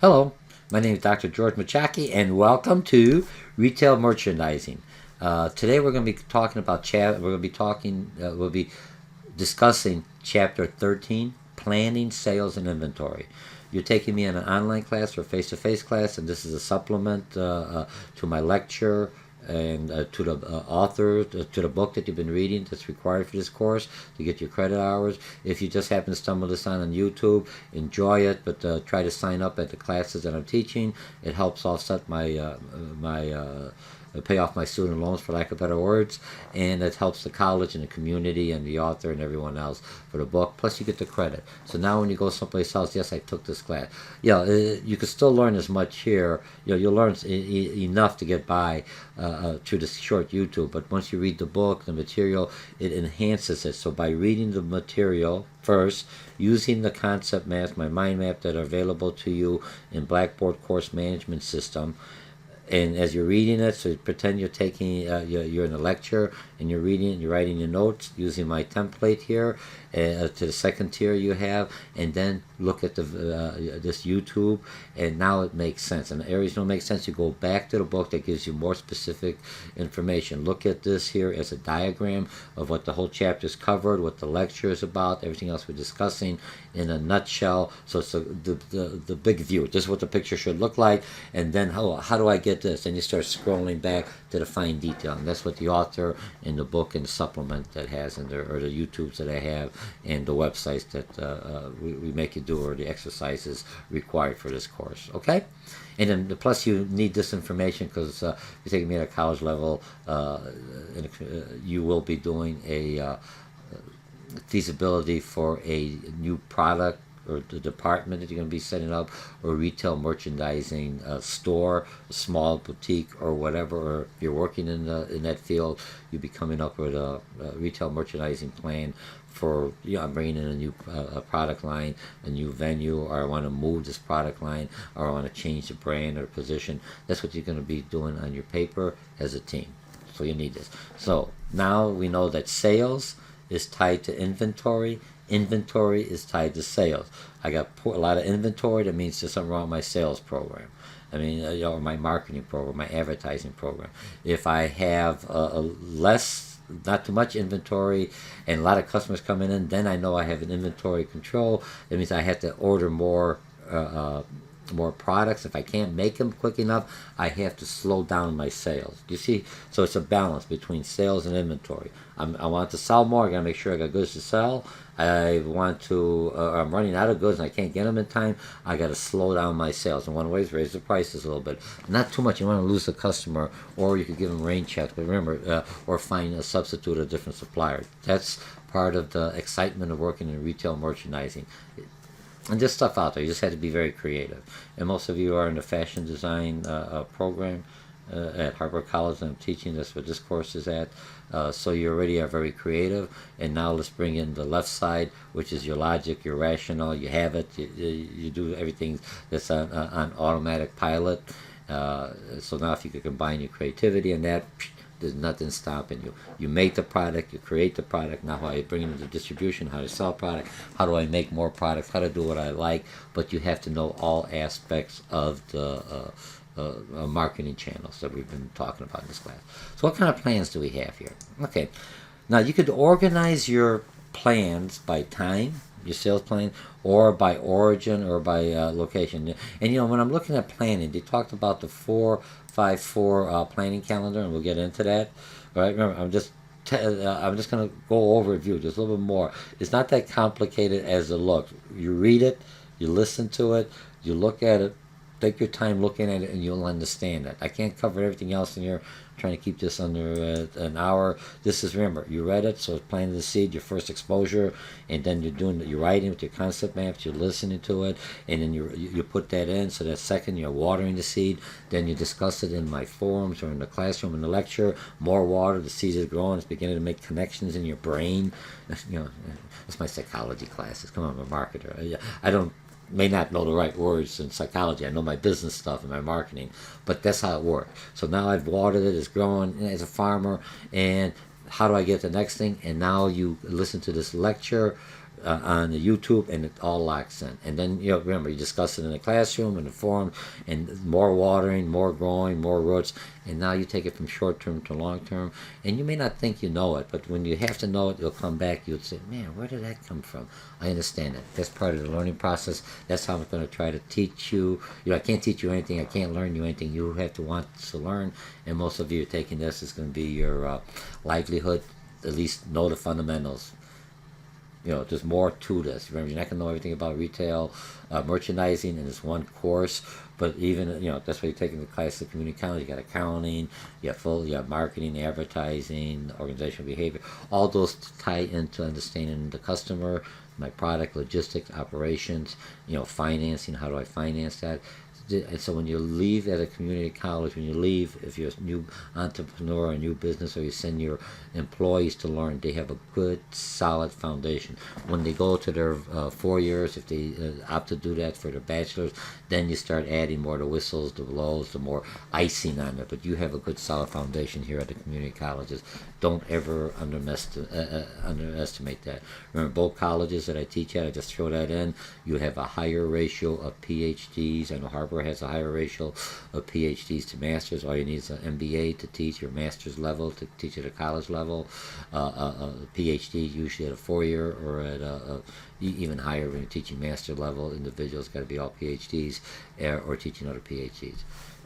Hello, my name is Dr. George Mochocki, and welcome to Retail Merchandising. Today we're going to be talking about we'll be discussing Chapter 13, Planning, Sales, and Inventory. You're taking me in an online class or face-to-face class, and this is a supplement to my lecture and to the author, to the book that you've been reading that's required for this course to get your credit hours. If you just happen to stumble this on YouTube, enjoy it, but try to sign up at the classes that I'm teaching. It helps offset my pay off my student loans, for lack of better words, and it helps the college and the community and the author and everyone else for the book. Plus, you get the credit. So now, when you go someplace else, yes, I took this class. Yeah, you can still learn as much here. You'll learn enough to get by through this short YouTube. But once you read the book, the material, it enhances it. So by reading the material first, using the concept maps, my mind map that are available to you in Blackboard Course Management System. And as you're reading it, so pretend you're taking, you're in a lecture and you're reading it, you're writing your notes using my template here to the second tier you have, and then look at this YouTube, and now it makes sense. And the areas don't make sense, you go back to the book that gives you more specific information. Look at this here as a diagram of what the whole chapter is covered, what the lecture is about, everything else we're discussing in a nutshell. So it's the big view. This is what the picture should look like, and then how do I get this? And you start scrolling back to the fine detail, and that's what the author in the book and the supplement that has in there, or the YouTubes that I have, and the websites that we make you do, or the exercises required for this course. Okay, and then plus you need this information because you're taking me at a college level. You will be doing a feasibility for a new product or the department that you're going to be setting up, or retail merchandising store, a small boutique or whatever, or if you're working in that field, you'll be coming up with a retail merchandising plan for, I'm bringing in a new product line, a new venue, or I want to move this product line, or I want to change the brand or position. That's what you're going to be doing on your paper as a team. So you need this. So now we know that sales is tied to inventory. Inventory is tied to sales. I got a lot of inventory. That means there's something wrong with my sales program. I mean, or my marketing program, my advertising program. If I have not too much inventory, and a lot of customers coming in, then I know I have an inventory control. That means I have to order more products. If I can't make them quick enough, I have to slow down my sales. You see, so it's a balance between sales and inventory. I want to sell more. I got to make sure I got goods to sell. I want to, I'm running out of goods and I can't get them in time. I got to slow down my sales. And one way is raise the prices a little bit. Not too much. You want to lose the customer, or you could give them rain checks. But remember, or find a substitute, a different supplier. That's part of the excitement of working in retail merchandising. And there's stuff out there. You just have to be very creative. And most of you are in the fashion design program at Harvard College, and I'm teaching. That's what this course is at. So you already are very creative. And now let's bring in the left side, which is your logic, your rational. You have it. You do everything that's on automatic pilot. So now if you could combine your creativity and that, there's nothing stopping you. You make the product, you create the product. Now how I bring it into distribution, how to sell product, how do I make more products, how to do what I like. But you have to know all aspects of the marketing channels that we've been talking about in this class. So what kind of plans do we have here? Okay, now you could organize your plans by time, your sales plan, or by origin, or by location. And when I'm looking at planning, they talked about the 4-5-4 planning calendar, and we'll get into that. All right, remember, I'm just going to go over review just a little bit more. It's not that complicated as it looks. You read it, you listen to it, you look at it, take your time looking at it, and you'll understand it. I can't cover everything else in here. I'm trying to keep this under an hour. This is, remember, you read it, so it's planting the seed, your first exposure, and then you're writing with your concept maps, you're listening to it, and then you put that in. So that second, you're watering the seed. Then you discuss it in my forums or in the classroom, in the lecture. More water, the seed is growing. It's beginning to make connections in your brain. That's my psychology classes. Come on, I'm a marketer. I may not know the right words in psychology. I know my business stuff and my marketing, but that's how it works. So now I've watered it, it's growing as a farmer, and how do I get the next thing? And now you listen to this lecture on the YouTube, and it all locks in. And then, remember, you discuss it in the classroom, in the forum, and more watering, more growing, more roots. And now you take it from short term to long term. And you may not think you know it, but when you have to know it, you'll come back, you'll say, man, where did that come from? I understand it. That's part of the learning process. That's how I'm going to try to teach you. I can't teach you anything. I can't learn you anything. You have to want to learn. And most of you taking this is going to be your livelihood. At least know the fundamentals. There's more to this. Remember, you're not going to know everything about retail, merchandising in this one course. But even, that's why you're taking the class of community college. You got accounting, you have marketing, advertising, organizational behavior. All those tie into understanding the customer, my product, logistics, operations, financing. How do I finance that? And so when you leave at a community college, when you leave, if you're a new entrepreneur or a new business, or you send your employees to learn, they have a good, solid foundation. When they go to their 4 years, if they opt to do that for their bachelor's, then you start adding more the whistles, the blows, the more icing on it. But you have a good, solid foundation here at the community colleges. Don't ever underestimate that. Remember, both colleges that I teach at, I just throw that in, you have a higher ratio of PhDs. I know Harvard has a higher ratio of PhDs to masters. All you need is an MBA to teach your master's level, to teach at a college level. PhD usually at a 4-year or at even higher when you're teaching master level. Individuals got to be all PhDs or teaching other PhDs.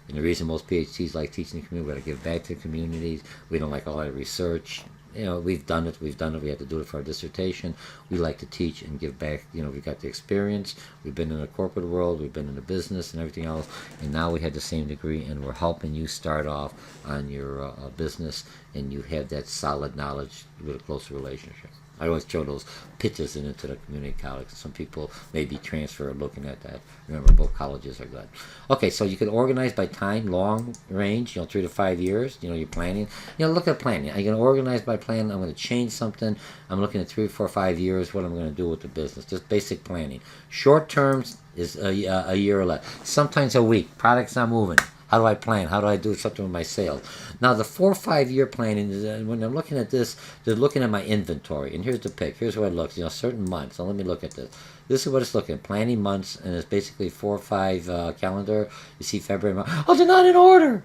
And the reason most PhDs like teaching the community, we got to give back to the communities. We don't like all that research. We've done it. We had to do it for our dissertation. We like to teach and give back. We've got the experience. We've been in the corporate world. We've been in the business and everything else. And now we had the same degree, and we're helping you start off on your business, and you have that solid knowledge with a closer relationship. I always show those pictures into the community college. Some people may be transferred looking at that. Remember, both colleges are good. Okay, so you can organize by time, long range, 3 to 5 years. You're planning. Look at planning. I'm going to organize by plan. I'm going to change something. I'm looking at 3, 4, 5 years, what I'm going to do with the business. Just basic planning. Short terms is a year or less. Sometimes a week. Product's not moving. How do I plan? How do I do something with my sales? Now, the 4 or 5 year planning is when I'm looking at this, they're looking at my inventory. And here's the pic. Here's what it looks. Certain months. So let me look at this. This is what it's looking at. Planning months, and it's basically 4 or 5 calendar. You see February, March. Oh, they're not in order.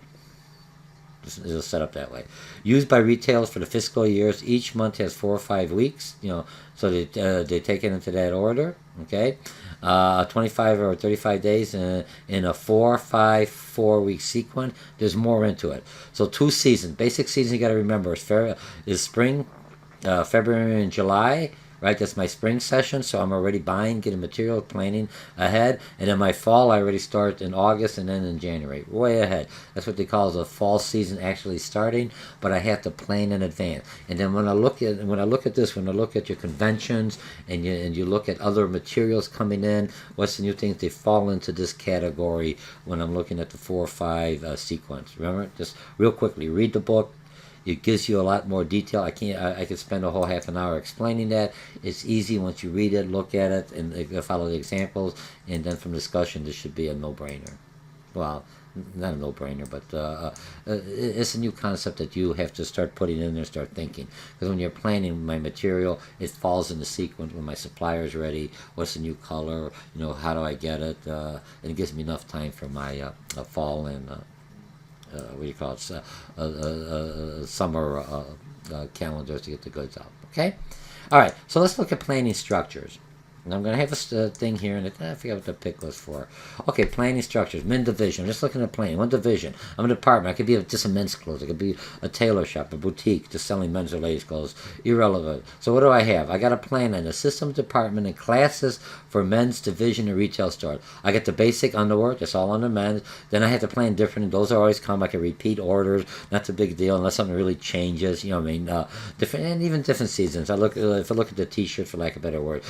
It'll set up that way. Used by retailers for the fiscal years. Each month has 4 or 5 weeks. So they take it into that order. Okay, 25 or 35 days in a 4, 5, 4-week sequence. There's more into it. So 2 seasons. Basic season you got to remember is spring, February and July. Right, that's my spring session, so I'm already getting material, planning ahead. And then my fall, I already start in August and then in January, way ahead. That's what they call the fall season actually starting, but I have to plan in advance. And then when I look at your conventions and you look at other materials coming in, what's the new things? They fall into this category when I'm looking at the 4 or 5 sequence. Remember, just real quickly, read the book. It gives you a lot more detail. I could spend a whole half an hour explaining that. It's easy once you read it, look at it, and follow the examples. And then from discussion, this should be a no-brainer. Well, not a no-brainer, but it's a new concept that you have to start putting in there, start thinking. Because when you're planning my material, it falls in the sequence when my supplier's ready. What's the new color? How do I get it? And it gives me enough time for my fall and what do you call it, summer calendars to get the goods out. Okay? All right, so let's look at planning structures. And I'm going to have a thing here, and I forget what the pick was for. Okay, planning structures, men's division. I'm just looking at planning. One division. I'm a department. I could be just a men's clothes. It could be a tailor shop, a boutique, just selling men's or ladies' clothes. Irrelevant. So what do I have? I got a plan in a systems department and classes for men's division and retail stores. I get the basic underwear. That's all under men's. Then I have to plan different. Those are always come. I can repeat orders. Not a big deal unless something really changes. Different, and even different seasons. If I look at the T-shirt, for lack of a better word.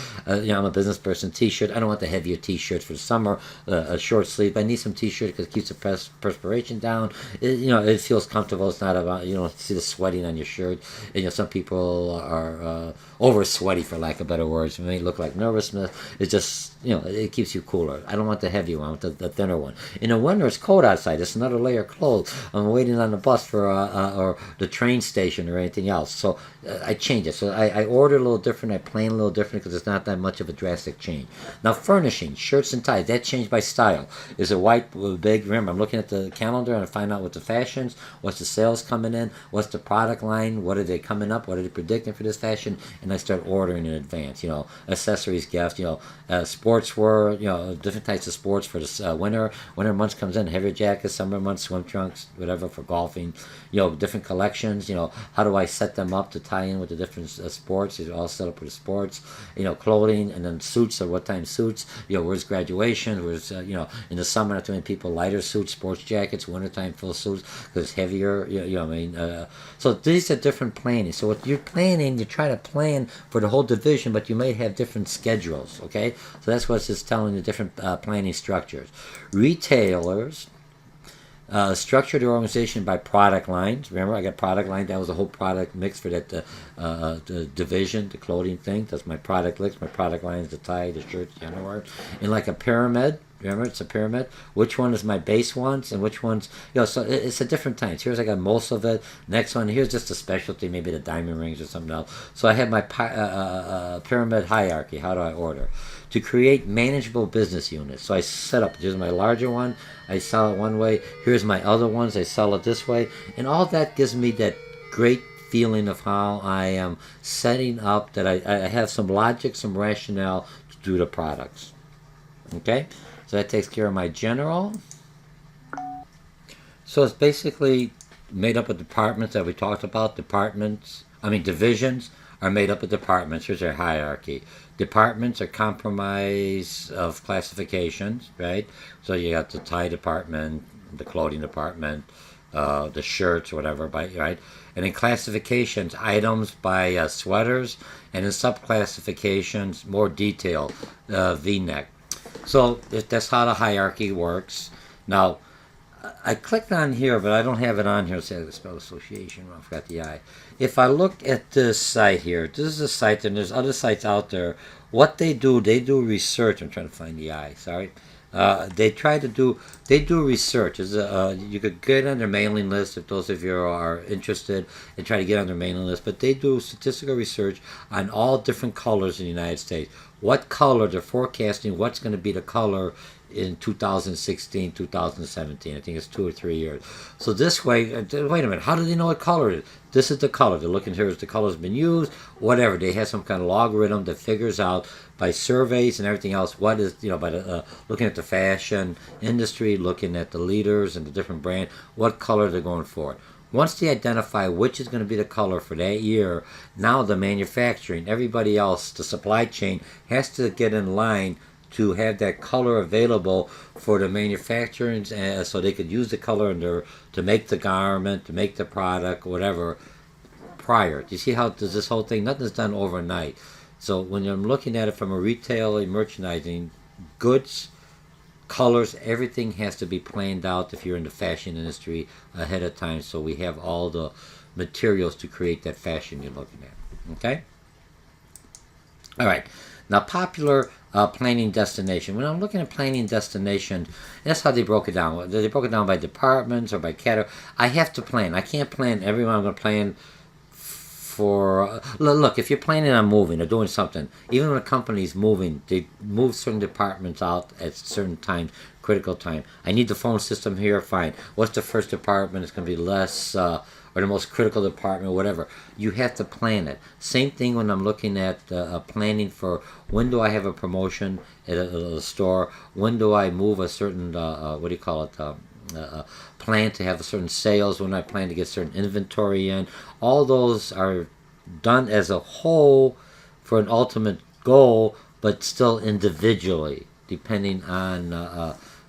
I'm a business person. T-shirt. I don't want the heavier T-shirts for the summer. A short sleeve. I need some T-shirt because it keeps the perspiration down. It feels comfortable. It's not about see the sweating on your shirt. And, some people are over sweaty, for lack of better words. It may look like nervousness. It's just it keeps you cooler. I don't want the heavy one. I want the thinner one. In the winter, it's cold outside. It's another layer of clothes. I'm waiting on the bus for or the train station or anything else. So I change it. So I order a little different. I plan a little different because it's not that much of a drastic change. Now furnishing, shirts and ties, that changed by style. Is it white big? Remember, I'm looking at the calendar and I find out what the fashions, what's the sales coming in, what's the product line, what are they coming up, what are they predicting for this fashion, and I start ordering in advance. Accessories, gifts, sportswear, different types of sports for the winter. Winter months comes in, heavier jackets, summer months, swim trunks, whatever for golfing. Different collections. How do I set them up to tie in with the different sports? These are all set up with the sports. Clothing, and then suits. Or what time suits? Where's graduation? Where's in the summer, not too many people lighter suits, sports jackets. Wintertime full suits because it's heavier. So these are different planning. So what you're planning, you try to plan for the whole division, but you may have different schedules. Okay, so that's what it's telling you, different planning structures. Retailers structure the organization by product lines. Remember, I got product line. That was a whole product mix for that the division, the clothing thing. That's my product list. My product lines, the tie, the shirts, the underwear. And like a pyramid. Remember, it's a pyramid. Which one is my base ones and which ones, so it's at different times. Here's I got most of it. Next one, here's just a specialty, maybe the diamond rings or something else. So I have my pyramid hierarchy. How do I order? To create manageable business units. So I set up, here's my larger one. I sell it one way. Here's my other ones. I sell it this way. And all that gives me that great feeling of how I am setting up, that I have some logic, some rationale to do the products. Okay? So that takes care of my general. So it's basically made up of departments that we talked about. Divisions are made up of departments. Here's our hierarchy. Departments are comprised of classifications, right? So you got the tie department, the clothing department, the shirts, whatever, right? And in classifications, items by sweaters, and in subclassifications, more detail, V-neck. So that's how the hierarchy works. Now, I clicked on here, but I don't have it on here. It says spell association. I forgot the I. If I look at this site here, this is a site, and there's other sites out there. What they do research. I'm trying to find the I. Sorry. They do research. You could get on their mailing list if those of you are interested and try to get on their mailing list. But they do statistical research on all different colors in the United States. What color they're forecasting, what's going to be the color in 2016, 2017. I think it's 2 or 3 years. So this way, wait a minute, how do they know what color it is? This is the color. They're looking here as the color's been used, whatever. They have some kind of logarithm that figures out by surveys and everything else what is, by looking at the fashion industry, looking at the leaders and the different brand, what color they're going for. Once they identify which is going to be the color for that year, now the manufacturing, everybody else, the supply chain, has to get in line to have that color available for the manufacturers, so they could use the color to make the garment, to make the product, whatever, prior. Do you see how does this whole thing, nothing's done overnight. So when I'm looking at it from a retail merchandising, goods, colors, everything has to be planned out if you're in the fashion industry ahead of time, so we have all the materials to create that fashion you're looking at. Okay? All right. Now, popular planning destination. When I'm looking at planning destination, that's how they broke it down. They broke it down by departments or by category. I have to plan. I can't plan everyone. I'm going to plan for... look, if you're planning on moving or doing something, even when a company's moving, they move certain departments out at certain times, critical time. I need the phone system here, fine. What's the first department? It's going to be less... or the most critical department, whatever. You have to plan it. Same thing when I'm looking at planning for when do I have a promotion at a store, when do I move a certain, plan to have a certain sales, when I plan to get certain inventory in. All those are done as a whole for an ultimate goal, but still individually, depending on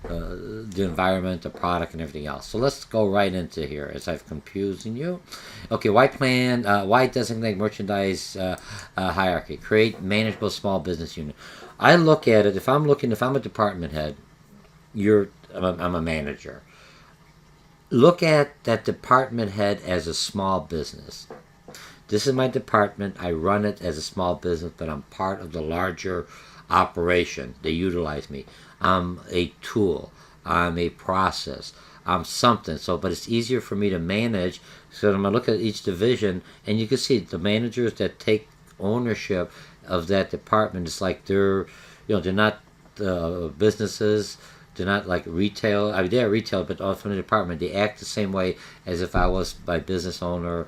the environment, the product, and everything else. So let's go right into here as I've confusing you. Okay, why plan? Why designate merchandise hierarchy? Create manageable small business unit. I look at it, if I'm a department head, I'm a manager. Look at that department head as a small business. This is my department. I run it as a small business, but I'm part of the larger operation. They utilize me. I'm a tool. I'm a process. I'm something. So, but it's easier for me to manage. So I'm gonna look at each division, and you can see the managers that take ownership of that department. It's like they're not businesses. They're not like retail. I mean, they're retail, but also in the department, they act the same way as if I was my business owner.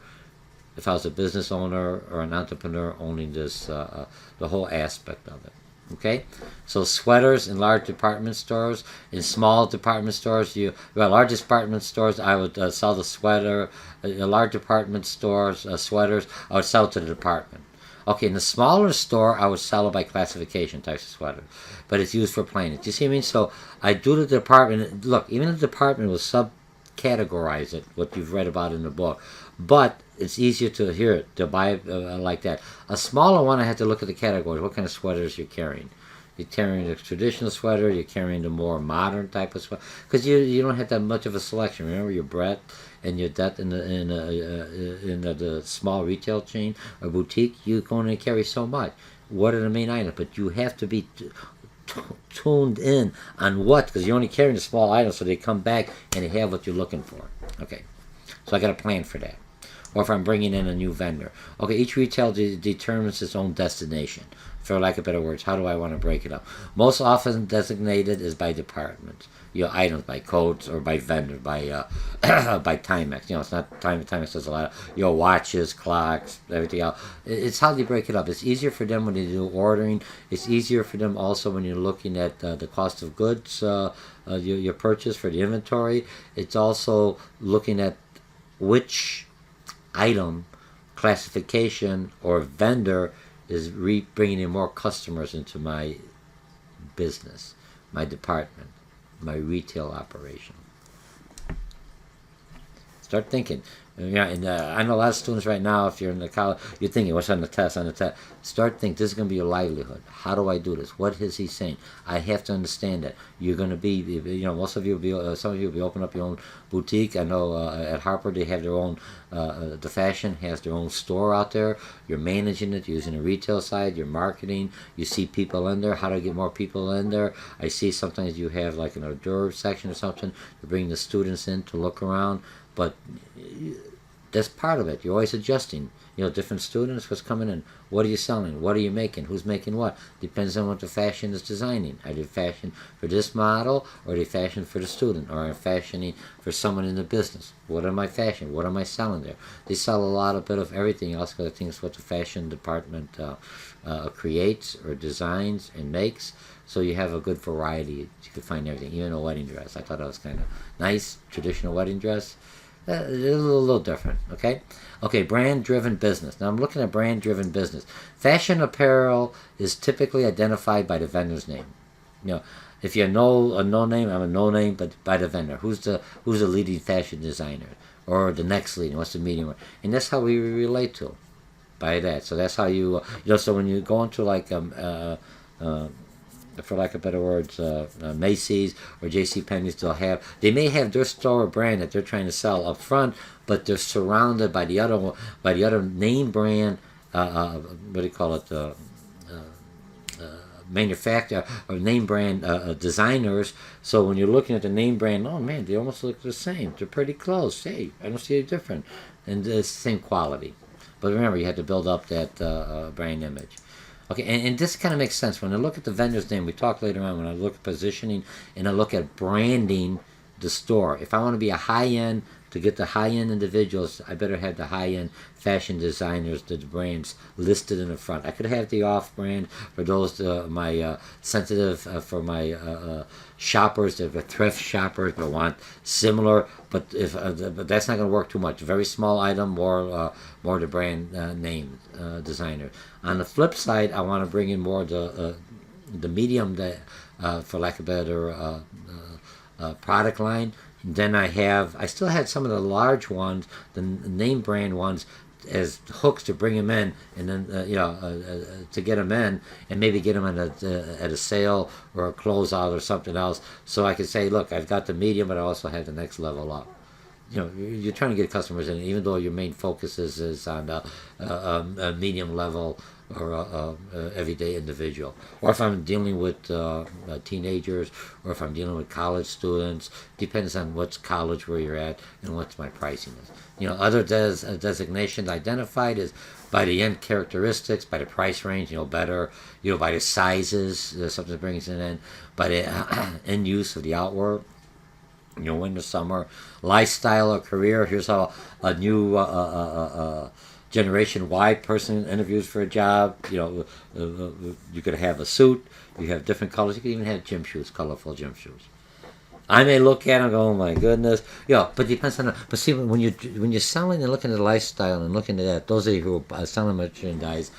If I was a business owner or an entrepreneur owning this, the whole aspect of it. Okay, so sweaters in large department stores, in small department stores, large department stores, I would sell the sweater. Large department stores, sweaters, I would sell to the department. Okay, in the smaller store, I would sell it by classification types of sweater, but it's used for plain. Do you see what I mean? So I do the department. Look, even the department will subcategorize it, what you've read about in the book, but it's easier to buy it like that. A smaller one, I have to look at the categories. What kind of sweaters you're carrying? You're carrying the traditional sweater. You're carrying the more modern type of sweater, because you don't have that much of a selection. Remember your breadth and your depth in the small retail chain or boutique. You're going to carry so much. What are the main items? But you have to be tuned in on what, because you're only carrying the small items, so they come back and they have what you're looking for. Okay, so I got a plan for that. Or if I'm bringing in a new vendor. Okay, each retail determines its own destination. For lack of better words, how do I want to break it up? Most often designated is by department. Items by codes or by vendor, by by Timex. It's not Timex does a lot of watches, clocks, everything else. It's how they break it up. It's easier for them when they do ordering. It's easier for them also when you're looking at the cost of goods your purchase for the inventory. It's also looking at which item, classification, or vendor is bringing in more customers into my business, my department, my retail operation. Start thinking. And I know a lot of students right now, if you're in the college, you're thinking, what's on the test, Start thinking, this is going to be your livelihood. How do I do this? What is he saying? I have to understand that. You're going to be, most of you will be, some of you will be opening up your own boutique. I know at Harper they have their own, the fashion has their own store out there. You're managing it, using the retail side, you're marketing, you see people in there, how to get more people in there. I see sometimes you have like an hors d'oeuvre section or something to bring the students in to look around. But that's part of it. You're always adjusting. Different students, what's coming in. What are you selling? What are you making? Who's making what? Depends on what the fashion is designing. Are they fashion for this model, or are they fashion for the student, or are they fashioning for someone in the business? What am I fashioning? What am I selling there? They sell a lot of bit of everything else, because I think it's what the fashion department creates or designs and makes. So you have a good variety. You can find everything, even a wedding dress. I thought that was kind of nice, traditional wedding dress. A little different, okay? Okay, brand-driven business. Now I'm looking at brand-driven business. Fashion apparel is typically identified by the vendor's name. If you're a no name, I'm a no name, but by the vendor. Who's the leading fashion designer, or the next leading? What's the medium one? And that's how we relate to, by that. So that's how you So when you go into like for lack of better words, Macy's or JCPenney's, they may have their store brand that they're trying to sell up front, but they're surrounded by the other name brand. What do you call it? Manufacturer or name brand designers. So when you're looking at the name brand, oh man, they almost look the same. They're pretty close. Hey, I don't see any different, and it's the same quality. But remember, you have to build up that brand image. Okay, and this kind of makes sense. When I look at the vendor's name, we talk later on, when I look at positioning and I look at branding the store. If I want to be a high-end, to get the high-end individuals, I better have the high-end fashion designers, the brands listed in the front. I could have the off-brand for those, my sensitive, for my shoppers, the thrift shoppers, but want similar, but but that's not going to work too much. Very small item, more the brand name designer. On the flip side, I want to bring in more the medium, for lack of a better product line. Then I still had some of the large ones, the name brand ones, as hooks to bring them in, and then to get them in, and maybe get them at a sale or a closeout or something else. So I could say, look, I've got the medium, but I also have the next level up. You're trying to get customers in, even though your main focus is on a medium level or a everyday individual. Or if I'm dealing with teenagers, or if I'm dealing with college students, depends on what's college where you're at and what's my pricing is. Other designations identified is by the end characteristics, by the price range, better, by the sizes, something brings it in, by the end use of the artwork. Winter, summer, lifestyle or career. Here's how a new Generation Y person interviews for a job. You could have a suit. You have different colors. You could even have gym shoes, colorful gym shoes. I may look at them and go, oh my goodness. But it depends on. But see, when you're selling and looking at the lifestyle and looking at that, those of you who are selling merchandise,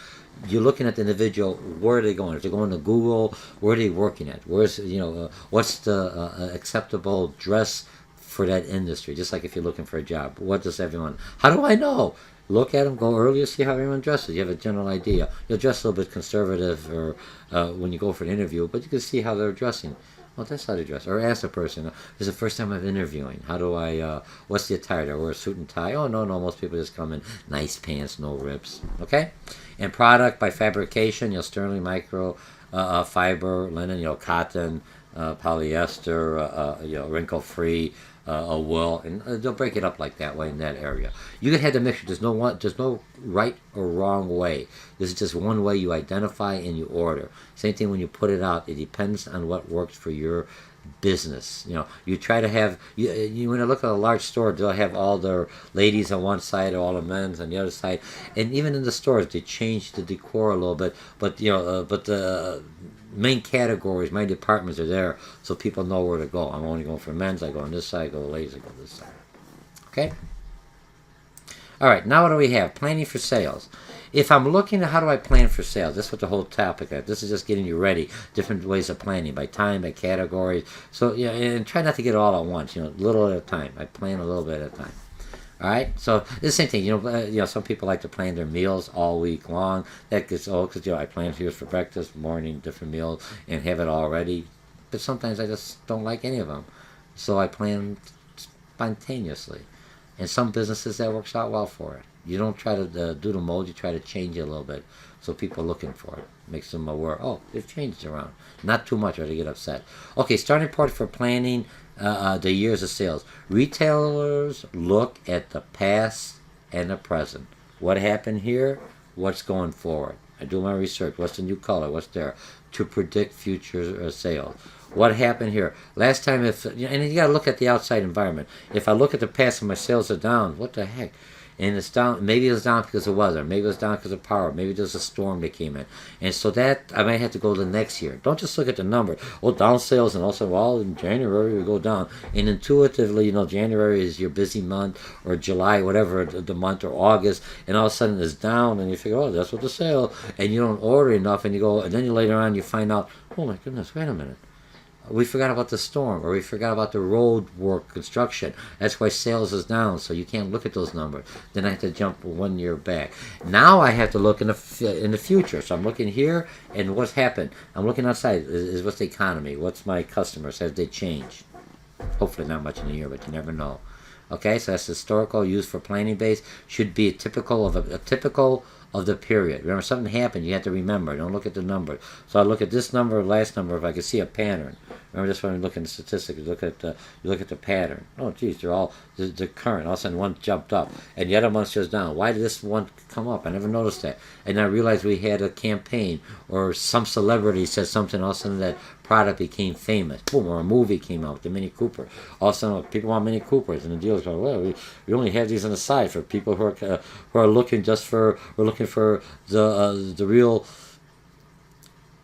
you're looking at the individual. Where are they going? If they're going to Google, where are they working at? Where's what's the acceptable dress for that industry? Just like if you're looking for a job, what does everyone? How do I know? Look at them, go earlier, see how everyone dresses. You have a general idea. You'll dress a little bit conservative, or when you go for an interview, but you can see how they're dressing. Well, that's how they dress. Or ask a person, this is the first time I'm interviewing. How do I, what's the attire? Do I wear a suit and tie? Oh, no, most people just come in nice pants, no rips. Okay? And product by fabrication, sterling micro fiber, linen, cotton, polyester, wrinkle-free, wool, and they'll break it up like that way in that area. You can have the mixture. There's no right or wrong way. This is just one way you identify and you order. Same thing when you put it out. It depends on what works for your business. You try to have you when you look at a large store, they'll have all their ladies on one side, or all the men's on the other side, and even in the stores they change the decor a little bit. But the main categories, my departments are there, so people know where to go. I'm only going for men's. I go on this side. I go ladies. I go this side. Okay. All right. Now what do we have? Planning for sales. If I'm looking at how do I plan for sales, that's what the whole topic is. This is just getting you ready. Different ways of planning, by time, by categories. So and try not to get it all at once. Little at a time. I plan a little bit at a time. All right, so it's the same thing. Some people like to plan their meals all week long. That gets old because I plan here's for breakfast, morning, different meals, and have it all ready. But sometimes I just don't like any of them, so I plan spontaneously. And some businesses that works out well for it. You don't try to do the mold. You try to change it a little bit, so people are looking for it. Makes them aware. Oh, they've changed around. Not too much, or they get upset. Okay, starting point for planning. The years of sales. Retailers look at the past and the present. What happened here? What's going forward? I do my research. What's the new color? What's there? To predict future sales. What happened here? Last time, and you got to look at the outside environment. If I look at the past and my sales are down, what the heck? And it's down. Maybe it was down because of weather. Maybe it was down because of power. Maybe there's a storm that came in. And so that I might have to go to the next year. Don't just look at the number. Oh, down sales, and also, well, in January we go down. And intuitively, January is your busy month, or July, whatever the month, or August, and all of a sudden it's down, and you figure, oh, that's what the sale, and you don't order enough, and you go, and then later on you find out, oh my goodness, wait a minute. We forgot about the storm, or we forgot about the road work construction. That's why sales is down, so you can't look at those numbers. Then I have to jump 1 year back. Now I have to look in the future. So I'm looking here, and what's happened? I'm looking outside. Is what's the economy? What's my customers? Have they changed? Hopefully not much in a year, but you never know. Okay, so that's historical, used for planning base. Should be typical of the period. Remember, something happened, you have to remember. Don't look at the number. So I look at this number, last number, if I can see a pattern. Remember, this when you look at the statistics, you look at the pattern. Oh, geez, they're current. All of a sudden, one jumped up, and the other one's just down. Why did this one come up? I never noticed that. And I realized we had a campaign, or some celebrity said something, all of a sudden that product became famous. Boom, or a movie came out, the Mini Cooper. All of a sudden, people want Mini Coopers, and the dealers go, well, we only have these on the side for people who are looking just for, we're looking for the real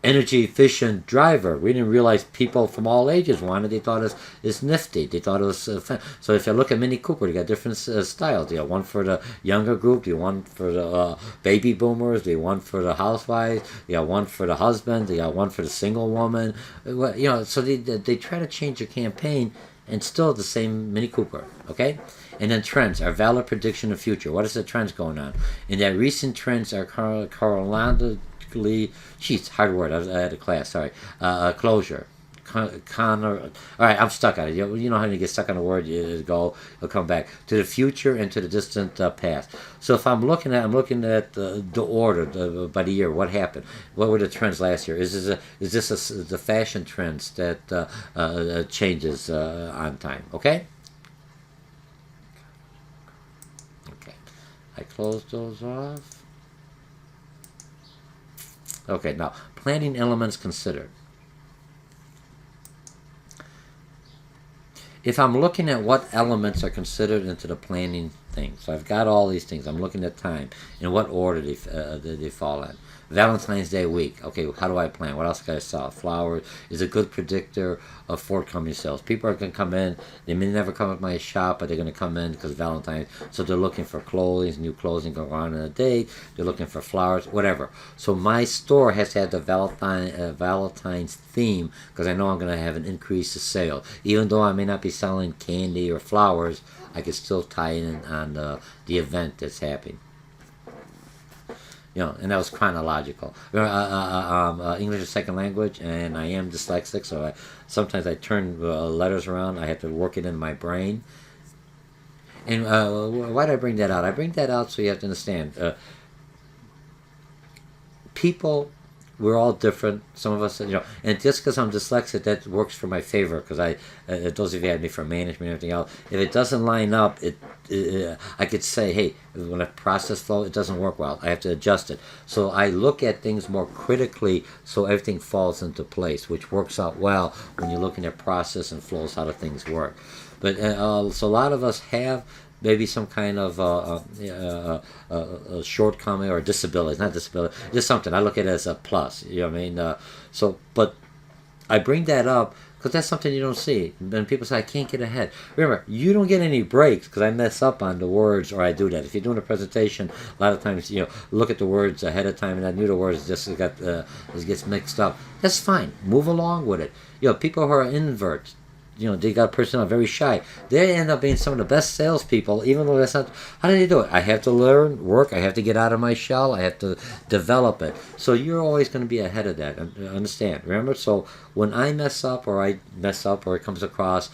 energy efficient driver. We didn't realize people from all ages wanted. They thought it's nifty. They thought it was so. If you look at Mini Cooper, you got different styles. You got one for the younger group. You got one for the baby boomers. You got one for the housewives. You got one for the husband. You got one for the single woman. So they try to change your campaign, and still the same Mini Cooper. Okay. And then trends are valid prediction of future. What is the trends going on? And that recent trends are chronologically, hard word. I had a class. Sorry, closure. All right, I'm stuck on it. You know how you get stuck on a word, you'll come back to the future and to the distant past. So if I'm looking at the order by the year. What happened? What were the trends last year? Is this the fashion trends that changes on time? Okay. I close those off. Okay, now planning elements considered. If I'm looking at what elements are considered into the planning thing, so I've got all these things. I'm looking at time and what order they fall in. Valentine's Day week. Okay, how do I plan? What else can I sell? Flowers is a good predictor of forthcoming sales. People are going to come in. They may never come to my shop, but they're going to come in because Valentine's. So they're looking for clothing, new clothing going on in a date. They're looking for flowers, whatever. So my store has to have the Valentine's theme because I know I'm going to have an increase of sales. Even though I may not be selling candy or flowers, I can still tie in on the event that's happening. And that was chronological. English is second language, and I am dyslexic, so sometimes I turn letters around. I have to work it in my brain. And why do I bring that out? I bring that out so you have to understand. People, we're all different. Some of us, and just because I'm dyslexic, that works for my favor. Because those of you who had me for management and everything else, if it doesn't line up, I could say, hey, when a process flow, it doesn't work well. I have to adjust it. So I look at things more critically, so everything falls into place, which works out well when you're looking at process and flows, how do things work. But so a lot of us have maybe some kind of shortcoming or disability. Not disability, just something. I look at it as a plus. You know what I mean? But I bring that up because that's something you don't see. And people say, I can't get ahead. Remember, you don't get any breaks because I mess up on the words or I do that. If you're doing a presentation, a lot of times, look at the words ahead of time and I knew the words just it gets mixed up. That's fine. Move along with it. People who are inverts, they got a person very shy. They end up being some of the best salespeople, even though that's not. How do they do it? I have to learn, work. I have to get out of my shell. I have to develop it. So you're always going to be ahead of that. Understand? Remember? So when I mess up, or it comes across,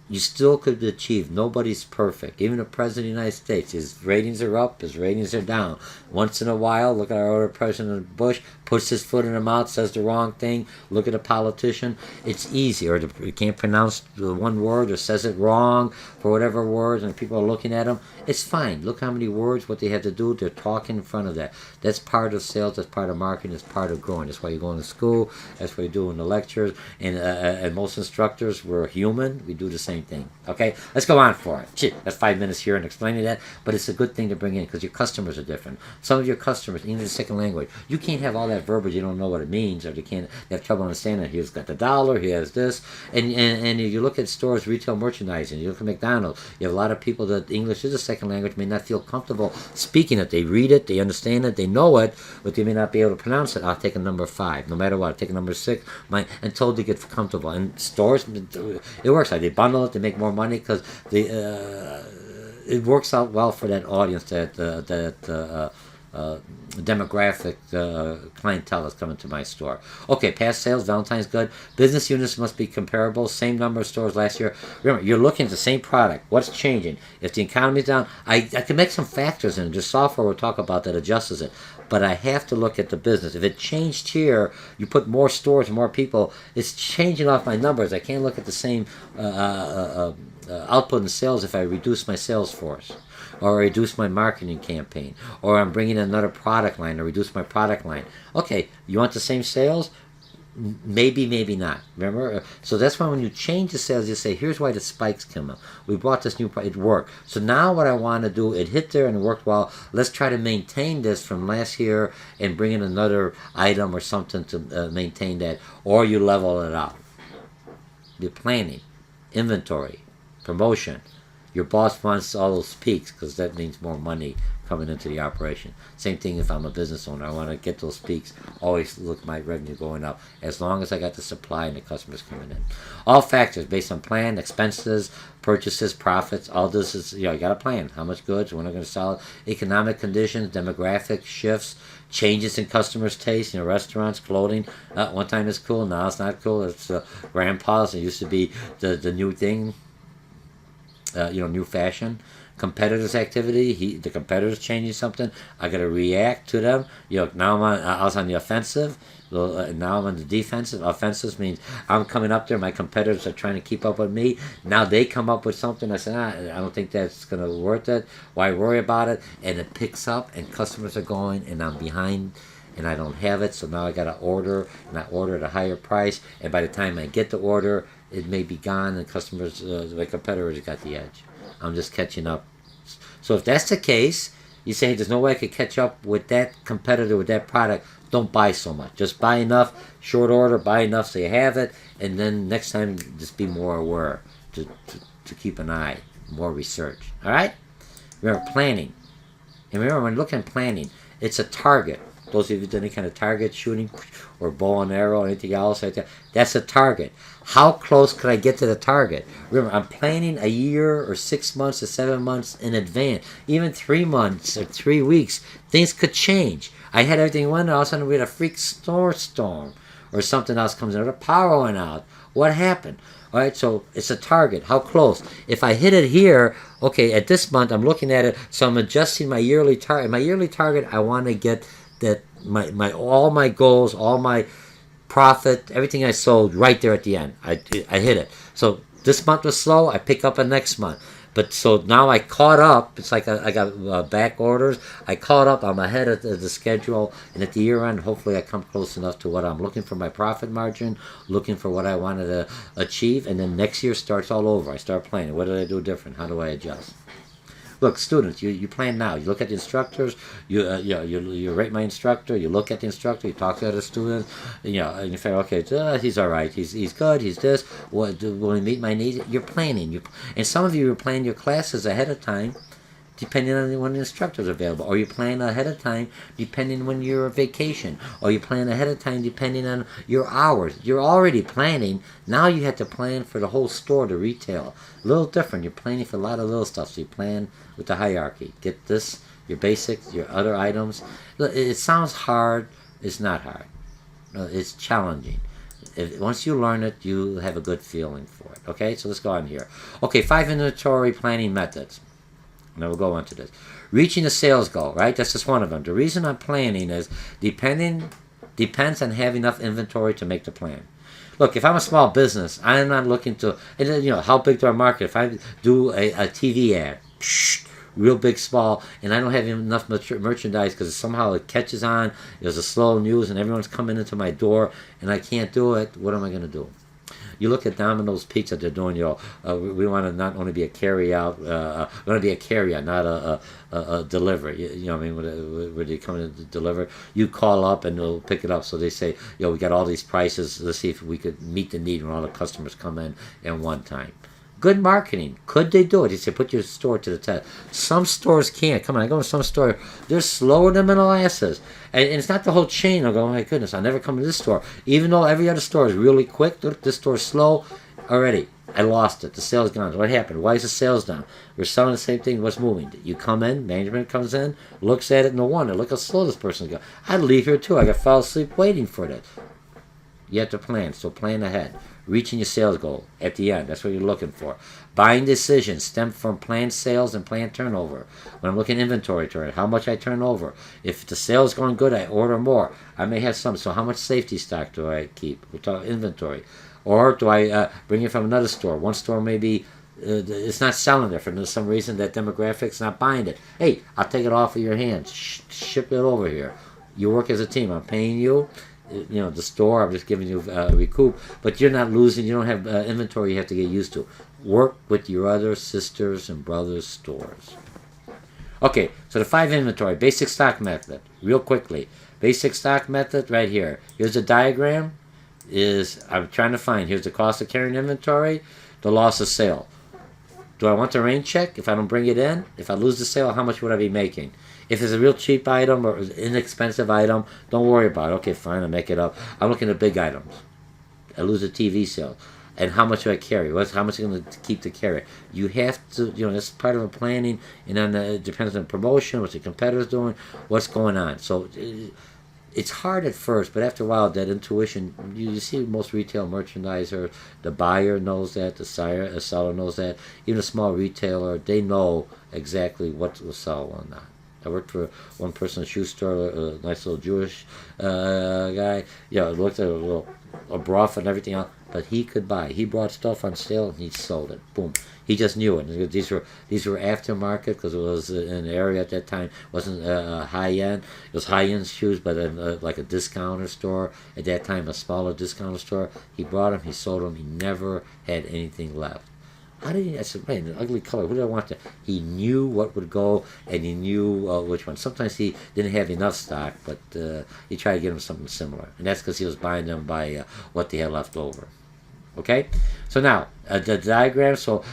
you still could achieve. Nobody's perfect. Even the President of the United States, his ratings are up, his ratings are down. Once in a while, look at our other President Bush, puts his foot in the mouth, says the wrong thing. Look at a politician. It's easy. Or he can't pronounce the one word or says it wrong for whatever words, and people are looking at him. It's fine. Look how many words, what they have to do. They're talking in front of that. That's part of sales. That's part of marketing. That's part of growing. That's why you're going to school. That's what you do in the lectures. And most instructors, we're human. We do the same thing. Okay? Let's go on for it. Shit, that's 5 minutes here and explaining that. But it's a good thing to bring in because your customers are different. Some of your customers, English is second language, you can't have all that verbiage. You don't know what it means, or they have trouble understanding it. He's got the dollar, he has this. And you look at stores, retail merchandising, you look at McDonald's, you have a lot of people that English is a second language may not feel comfortable speaking it. They read it, they understand it, they know it, but they may not be able to pronounce it. I'll take a number 5, no matter what. I'll take a number 6, until they get comfortable. And stores, it works like they bundle it, they make more money because it works out well for that audience, that demographic clientele that's coming to my store. Okay, past sales, Valentine's good. Business units must be comparable. Same number of stores last year. Remember, you're looking at the same product. What's changing? If the economy's down, I can make some factors in. Just software we'll talk about that adjusts it. But I have to look at the business. If it changed here, you put more stores and more people, it's changing off my numbers. I can't look at the same output in sales if I reduce my sales force, or reduce my marketing campaign, or I'm bringing another product line, or reduce my product line. Okay, you want the same sales? Maybe, maybe not. Remember? So that's why when you change the sales, you say, here's why the spikes come up. We brought this new product. It worked. So now what I want to do, it hit there and it worked well. Let's try to maintain this from last year and bring in another item or something to maintain that. Or you level it out. Your planning, inventory, promotion. Your boss wants all those peaks because that means more money coming into the operation. Same thing if I'm a business owner. I want to get those peaks. Always look my revenue going up as long as I got the supply and the customers coming in. All factors based on plan, expenses, purchases, profits. All this is, you got a plan. How much goods, when I'm going to sell it. Economic conditions, demographic shifts, changes in customers' taste, restaurants, clothing. One time it's cool, now it's not cool. It's grandpa's. It used to be the new thing, new fashion. Competitors' activity, the competitors changing something. I got to react to them. Now I was on the offensive. Now I'm on the defensive. Offensive means I'm coming up there. My competitors are trying to keep up with me. Now they come up with something. I said, I don't think that's going to worth it. Why worry about it? And it picks up, and customers are going, and I'm behind, and I don't have it. So now I got to order, and I order at a higher price. And by the time I get the order, it may be gone, and my competitors got the edge. I'm just catching up. So if that's the case, you say, hey, there's no way I could catch up with that competitor with that product. Don't buy so much. Just buy enough, short order, buy enough so you have it, and then next time just be more aware to keep an eye, more research. All right? Remember, planning. And remember, when looking at planning, it's a target. Those of you who do any kind of target shooting or bow and arrow or anything else like that, that's a target. How close could I get to the target? Remember, I'm planning a year or 6 months or 7 months in advance. Even 3 months or 3 weeks, things could change. I had everything went, all of a sudden we had a freak storm or something else comes in, or the power went out. What happened? All right, so it's a target. How close? If I hit it here, okay, at this month I'm looking at it, so I'm adjusting my yearly target. My yearly target, I want to get that my all my goals, all my profit, everything I sold right there at the end. I hit it. So this month was slow. I pick up the next month. But so now I caught up. It's like I got back orders. I caught up. I'm ahead of the schedule. And at the year end, hopefully I come close enough to what I'm looking for, my profit margin, looking for what I wanted to achieve. And then next year starts all over. I start planning. What did I do different? How do I adjust? Look, students, you plan now. You look at the instructors. You rate my instructor. You look at the instructor. You talk to other students. And you figure, okay, he's all right. He's good. He's this. Will he meet my needs? You're planning. And some of you are planning your classes ahead of time, depending on when the instructor is available. Or you plan ahead of time depending when you're on vacation. Or you plan ahead of time depending on your hours. You're already planning. Now you have to plan for the whole store, the retail. A little different. You're planning for a lot of little stuff. So you plan with the hierarchy. Get this, your basics, your other items. Look, it sounds hard. It's not hard. It's challenging. Once you learn it, you have a good feeling for it. Okay, so let's go on here. Okay, 5 inventory planning methods. Now we'll go on to this. Reaching the sales goal, right? That's just one of them. The reason I'm planning is depends on having enough inventory to make the plan. Look, if I'm a small business, I'm not looking to, how big do I market? If I do a TV ad, real big, small, and I don't have enough merchandise because somehow it catches on, there's a slow news, and everyone's coming into my door, and I can't do it, what am I going to do? You look at Domino's Pizza, they're doing, we want to not only be a carry-out, we want to be a carry-out, not a delivery. You know what I mean? Where they come in to deliver, you call up and they'll pick it up. So they say, we got all these prices. Let's see if we could meet the need when all the customers come in at one time. Good marketing. Could they do it? You say, put your store to the test. Some stores can't. Come on, I go to some store, they're slower than molasses. And it's not the whole chain. I'll go, oh my goodness, I'll never come to this store. Even though every other store is really quick, look, this store's slow. Already, I lost it. The sales gone. What happened? Why is the sales down? We're selling the same thing. What's moving? You come in, management comes in, looks at it, no wonder. Look how slow this person goes. I'd leave here too. I got fall asleep waiting for it. You have to plan. So plan ahead. Reaching your sales goal at the end. That's what you're looking for. Buying decisions stem from planned sales and planned turnover. When I'm looking at inventory turn, how much I turn over. If the sales going good, I order more. I may have some. So how much safety stock do I keep? We're talking inventory. Or do I bring it from another store? One store may be, it's not selling there for some reason. That demographic's not buying it. Hey, I'll take it off of your hands. Ship it over here. You work as a team. I'm paying you. the store. I'm just giving you recoup, but you're not losing. You don't have inventory you have to get used to. Work with your other sisters and brothers' stores. Okay, so the 5 inventory, basic stock method, real quickly. Basic stock method right here. Here's a diagram. I'm trying to find, here's the cost of carrying inventory, the loss of sale. Do I want the rain check if I don't bring it in? If I lose the sale, how much would I be making? If it's a real cheap item or inexpensive item, don't worry about it. Okay, fine, I'll make it up. I'm looking at big items. I lose a TV sale. And how much do I carry? How much am I going to keep to carry? You have to, that's part of the planning, and then it depends on promotion, what the competitor's doing, what's going on. So it's hard at first, but after a while, that intuition, you see most retail merchandiser, the buyer knows that, the seller knows that, even a small retailer, they know exactly what will sell or not. I worked for one person in a shoe store, a nice little Jewish guy. Looked at a broth and everything else, but he could buy. He brought stuff on sale and he sold it. Boom. He just knew it. These were aftermarket because it was in an area at that time. It wasn't high end. It was high end shoes, but in like a discounter store at that time, a smaller discounter store. He brought them. He sold them. He never had anything left. How did he? I said, man, an ugly color. Who do I want to? He knew what would go, and he knew which one. Sometimes he didn't have enough stock, but he tried to get him something similar, and that's because he was buying them by what they had left over. Okay, so now the diagram. So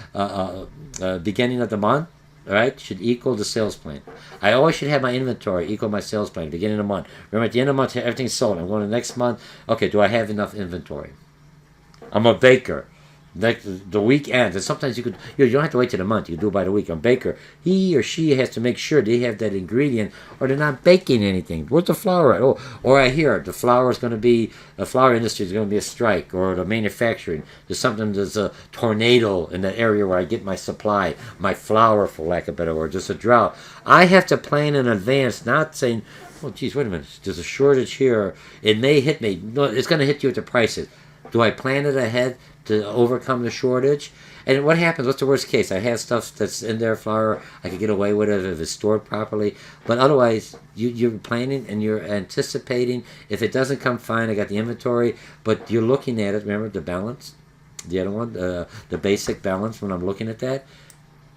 beginning of the month, all right, should equal the sales plan. I always should have my inventory equal my sales plan. Beginning of the month. Remember, at the end of the month, everything's sold. I'm going to the next month. Okay, do I have enough inventory? I'm a baker. The week ends, and sometimes you don't have to wait till the month. You can do it by the week. A baker, he or she has to make sure they have that ingredient, or they're not baking anything. Where's the flour at? Oh, or I hear the flour industry is going to be a strike, or the manufacturing. There's a tornado in the area where I get my supply, my flour, for lack of a better word, just a drought. I have to plan in advance, not saying, oh, geez, wait a minute, there's a shortage here. It may hit me. No, it's going to hit you at the prices. Do I plan it ahead to overcome the shortage? And what happens? What's the worst case? I have stuff that's in there, flour. I could get away with it if it's stored properly. But otherwise, you're planning and you're anticipating. If it doesn't come, fine. I got the inventory. But you're looking at it. Remember the balance? The other one, the basic balance. When I'm looking at that,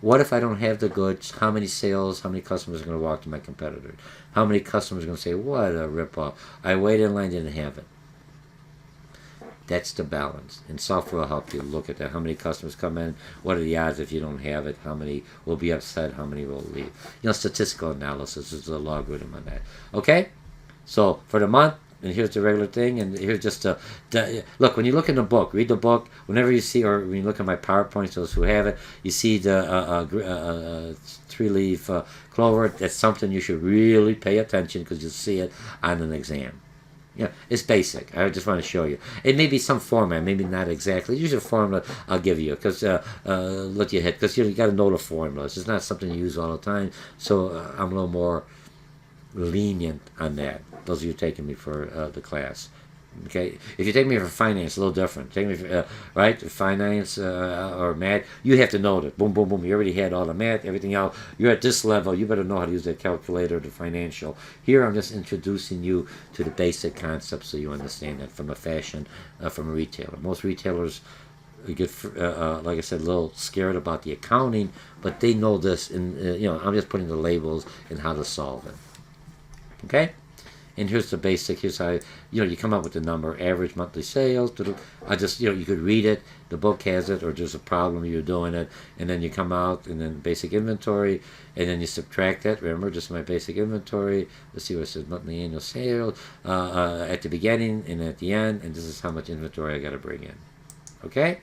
what if I don't have the goods? How many sales? How many customers are going to walk to my competitor? How many customers are going to say, "What a ripoff! I waited in line, didn't have it." That's the balance. And software will help you look at that. How many customers come in? What are the odds if you don't have it? How many will be upset? How many will leave? Statistical analysis is a logarithm on that. Okay? So for the month, and here's the regular thing, and here's just look, when you look in the book, read the book, whenever you see, or when you look at my PowerPoint, those who have it, you see the 3-leaf clover. That's something you should really pay attention because you'll see it on an exam. Yeah, it's basic. I just want to show you. It may be some format, maybe not exactly. Use a formula I'll give you, because let you hit, because you got to know the formulas. It's not something you use all the time, so I'm a little more lenient on that. Those of you taking me for the class. Okay, if you take me for finance, a little different. Take me for, finance or math. You have to know that. Boom, boom, boom. You already had all the math, everything else. You're at this level. You better know how to use that calculator, the financial. Here, I'm just introducing you to the basic concepts so you understand that from a retailer. Most retailers get, like I said, a little scared about the accounting, but they know this. And I'm just putting the labels and how to solve it. Okay. And here's the basic. Here's how you come up with the number, average monthly sales. I just you could read it. The book has it, or there's a problem you're doing it, and then you come out, and then basic inventory, and then you subtract that. Remember, just my basic inventory. Let's see what it says: monthly annual sales at the beginning and at the end, and this is how much inventory I got to bring in. Okay,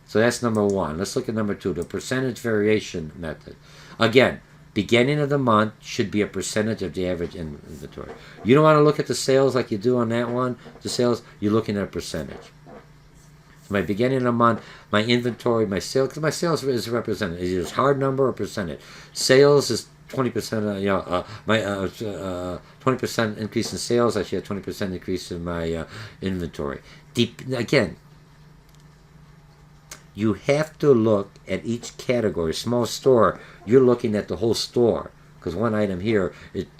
so that's number one. Let's look at number two, the percentage variation method. Again. Beginning of the month should be a percentage of the average inventory. You don't want to look at the sales like you do on that one. The sales, you're looking at a percentage. So my beginning of the month, my inventory, my sales, because my sales is represented. Is it a hard number or percentage? Sales is 20%. My 20% increase in sales. I should have 20% increase in my inventory. Again. You have to look at each category. Small store, you're looking at the whole store, because one item here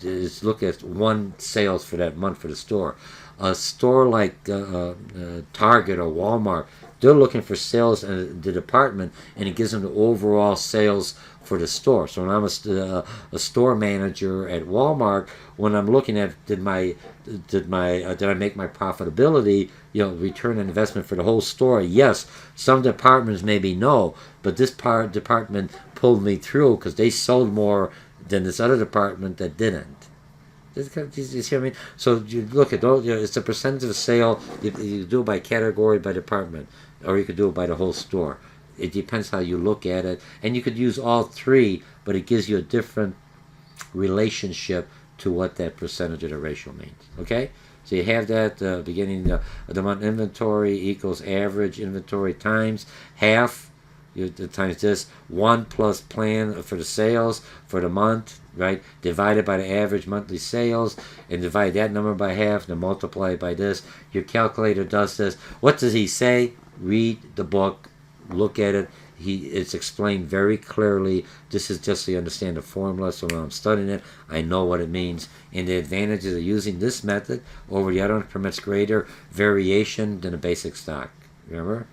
is look at one sales for that month for the store. a store like Target or Walmart, they're looking for sales in the department, and it gives them the overall sales for the store. So when I'm a store manager at Walmart, when I'm looking at did I make my profitability, return on investment for the whole store? Yes. Some departments maybe no, but this department pulled me through because they sold more than this other department that didn't. You see what I mean? So you look at those. It's a percentage of sale. You do it by category, by department, or you could do it by the whole store. It depends how you look at it, and you could use all three, but it gives you a different relationship to what that percentage of the ratio means. Okay, so you have that beginning of the month inventory equals average inventory times half. Times this 1 plus plan for the sales for the month, right? Divided by the average monthly sales, and divide that number by half, and multiply it by this. Your calculator does this. What does he say? Read the book, look at it. It's explained very clearly. This is just so you understand the formula. So when I'm studying it, I know what it means. And the advantages of using this method over the other one permits greater variation than a basic stock. Remember?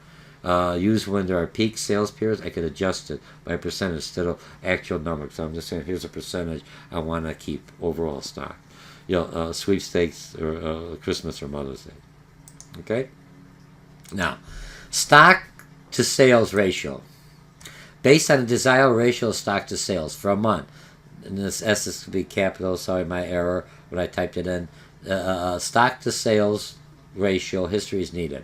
Use when there are peak sales periods. I could adjust it by percentage instead of actual numbers. So I'm just saying, here's a percentage I want to keep overall stock. Sweepstakes or Christmas or Mother's Day. Okay. Now, stock to sales ratio, based on the desired ratio of stock to sales for a month. And this S is to be capital. Sorry, my error when I typed it in. Stock to sales ratio history is needed.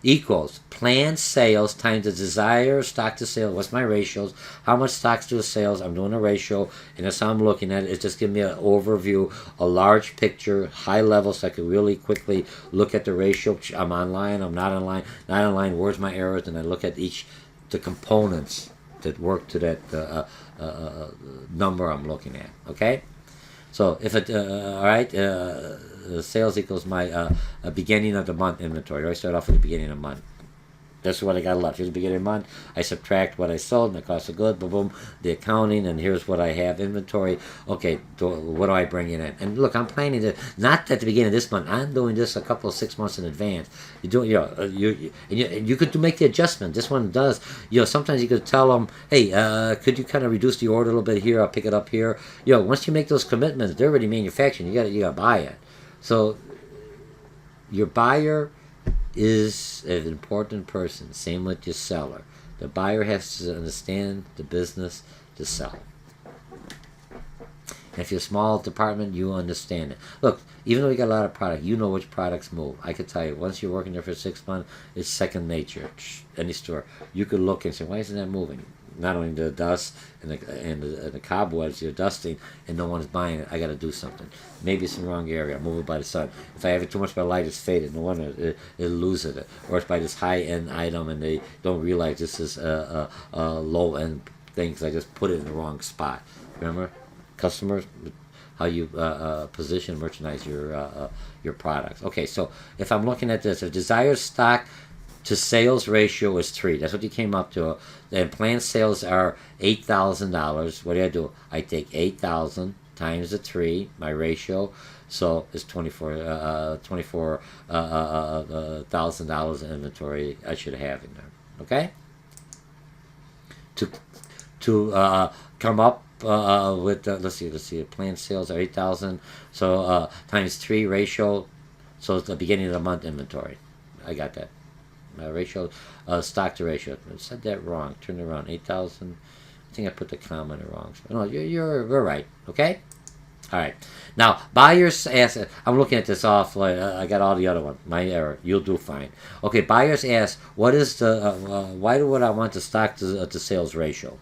Equals planned sales times the desired stock to sales. What's my ratios? How much stocks to sales? I'm doing a ratio, and that's how I'm looking at it. It's just giving me an overview, a large picture, high level, so I can really quickly look at the ratio. I'm online. I'm not online. Not online. Where's my errors? And I look at the components that work to that number I'm looking at. Okay. So if it all right. Sales equals my beginning of the month inventory. I start off at the beginning of the month. That's what I got left. Here's the beginning of the month. I subtract what I sold, my cost of goods, boom, boom, the accounting, and here's what I have inventory. Okay, what do I bring in? And look, I'm planning to not at the beginning of this month. I'm doing this a couple of 6 months in advance. You do, you could make the adjustment. This one does. Sometimes you could tell them, hey, could you kind of reduce the order a little bit here? I'll pick it up here. Once you make those commitments, they're already manufactured. You got to buy it. So your buyer is an important person. Same with your seller. The buyer has to understand the business to sell. And if you're a small department, you understand it. Look, even though you got a lot of product, you know which products move. I can tell you, once you're working there for 6 months, it's second nature. Any store, you could look and say, why isn't that moving? Not only the dust and the cobwebs you're dusting and no one's buying it, I got to do something. Maybe it's in the wrong area. Move it by the sun. If I have it too much by light, it's faded. No wonder it loses it. Or it's by this high-end item and they don't realize this is a low-end thing because I just put it in the wrong spot. Remember? Customers, how you position, merchandise your products. Okay, so if I'm looking at this, if desired stock to sales ratio is 3. That's what you came up to. Then planned sales are $8,000. What do? I take 8,000 times the 3, my ratio. So it's $24,000 in inventory I should have in there. Okay. To come up with let's see. Planned sales are 8,000. So times 3 ratio. So it's the beginning of the month inventory. I got that. Ratio, stock to ratio. I said that wrong. Turn it around. 8,000. I think I put the comma in the wrong spot. No, you're right. Okay. All right. Now buyers ask. I'm looking at this off. I got all the other one. My error. You'll do fine. Okay. Buyers ask, what is the? Why would I want the stock to sales ratio?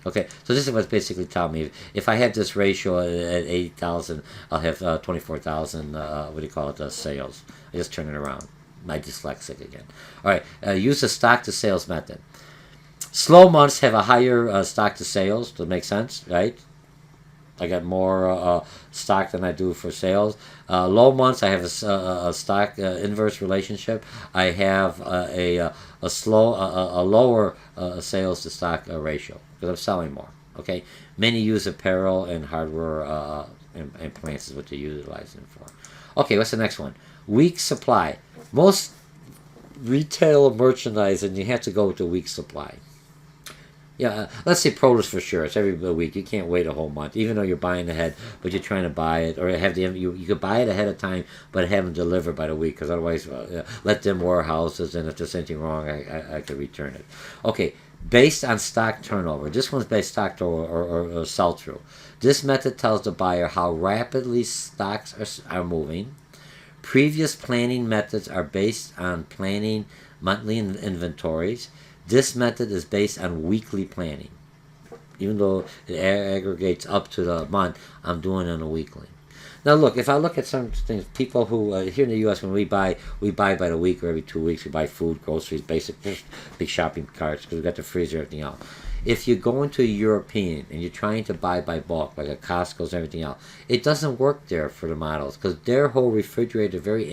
Okay, so this is what's basically telling me. If I have this ratio at 8,000, I'll have 24,000. What do you call it? Sales. I just turn it around. My dyslexic again. All right, use the stock to sales method. Slow months have a higher stock to sales. Does it make sense, right? I got more stock than I do for sales. Low months, I have a stock inverse relationship. I have a lower sales to stock ratio because I'm selling more. Okay, many use apparel and hardware and plants is what they're utilizing for. Okay, what's the next one? Week supply. Most retail merchandising, you have to go with the week supply. Yeah, let's say produce for sure. It's every week. You can't wait a whole month, even though you're buying ahead, but you're trying to buy it, or have the you could buy it ahead of time, but have them delivered by the week, because otherwise, let them warehouses, and if there's anything wrong, I could return it. Okay, based on stock turnover. This one's based stock turnover or sell through. This method tells the buyer how rapidly stocks are moving. Previous planning methods are based on planning monthly inventories. This method is based on weekly planning. Even though it aggregates up to the month, I'm doing it on a weekly. Now look, if I look at some things, people who, here in the U.S., when we buy by the week or every 2 weeks. We buy food, groceries, basic, big shopping carts, because we've got the freezer and everything else. If you go into a European and you're trying to buy by bulk, like at Costco's and everything else, it doesn't work there for the models, because their whole refrigerator is very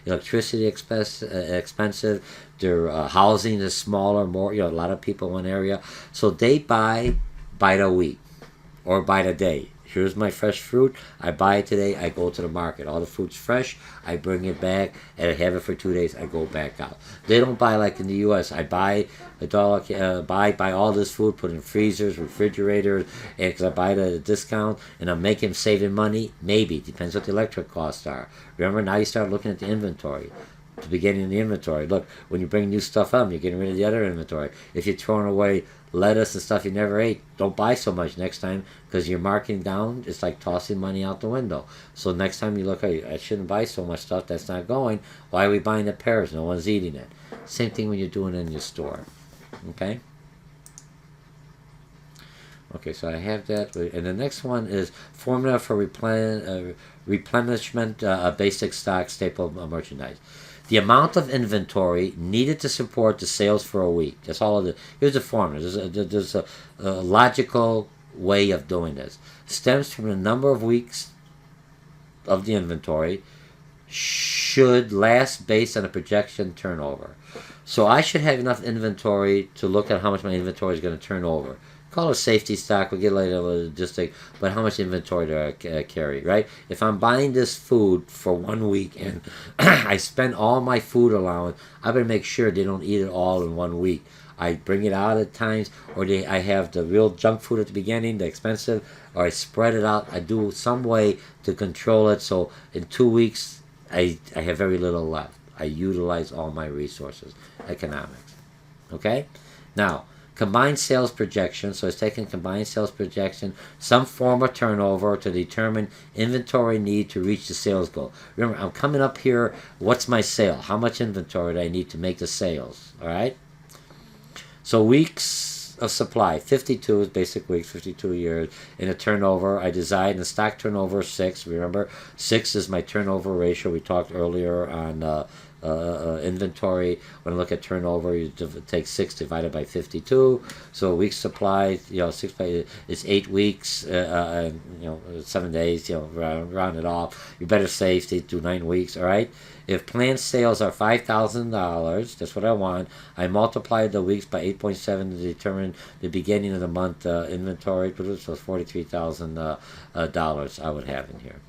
electricity expensive. Their housing is smaller, more, a lot of people in one area. So they buy by the week or by the day. Here's my fresh fruit. I buy it today. I go to the market. All the fruit's fresh. I bring it back and I have it for 2 days. I go back out. They don't buy like in the U.S. I buy buy all this food, put in freezers, refrigerators, and because I buy it at a discount and I'm making saving money. Maybe depends what the electric costs are. Remember, now you start looking at the inventory. The beginning of the inventory. Look, when you bring new stuff up, you're getting rid of the other inventory. If you're throwing away lettuce and stuff you never ate, don't buy so much next time, because you're marking down. It's like tossing money out the window. So next time you look, hey, I shouldn't buy so much stuff that's not going. Why are we buying the pears? No one's eating it. Same thing when you're doing it in your store. Okay? Okay, so I have that. And the next one is formula for replenishment, basic stock, staple merchandise. The amount of inventory needed to support the sales for a week. That's all of it. Here's the formula. There's a logical way of doing this. Stems from the number of weeks of the inventory should last based on a projection turnover. So I should have enough inventory to look at how much my inventory is going to turn over. Call it safety stock. We'll get later logistic, but how much inventory do I carry, right? If I'm buying this food for 1 week and I spend all my food allowance, I better make sure they don't eat it all in 1 week. I bring it out at times, or I have the real junk food at the beginning, the expensive, or I spread it out. I do some way to control it, so in 2 weeks I have very little left. I utilize all my resources. Economics. Okay? Now, combined sales projection. So it's taking combined sales projection, some form of turnover to determine inventory need to reach the sales goal. Remember, I'm coming up here, what's my sale? How much inventory do I need to make the sales? All right? So weeks of supply, 52 is basic weeks, 52 years. In a turnover, I design the stock turnover 6. Remember, 6 is my turnover ratio. We talked earlier on inventory. When I look at turnover, you take 6 divided by 52. So weeks supply, 6 by it's 8 weeks, 7 days. Round it off. You better save. Do 9 weeks. All right. If planned sales are $5,000, that's what I want. I multiply the weeks by 8.7 to determine the beginning of the month inventory. So it's $43,000 I would have in here.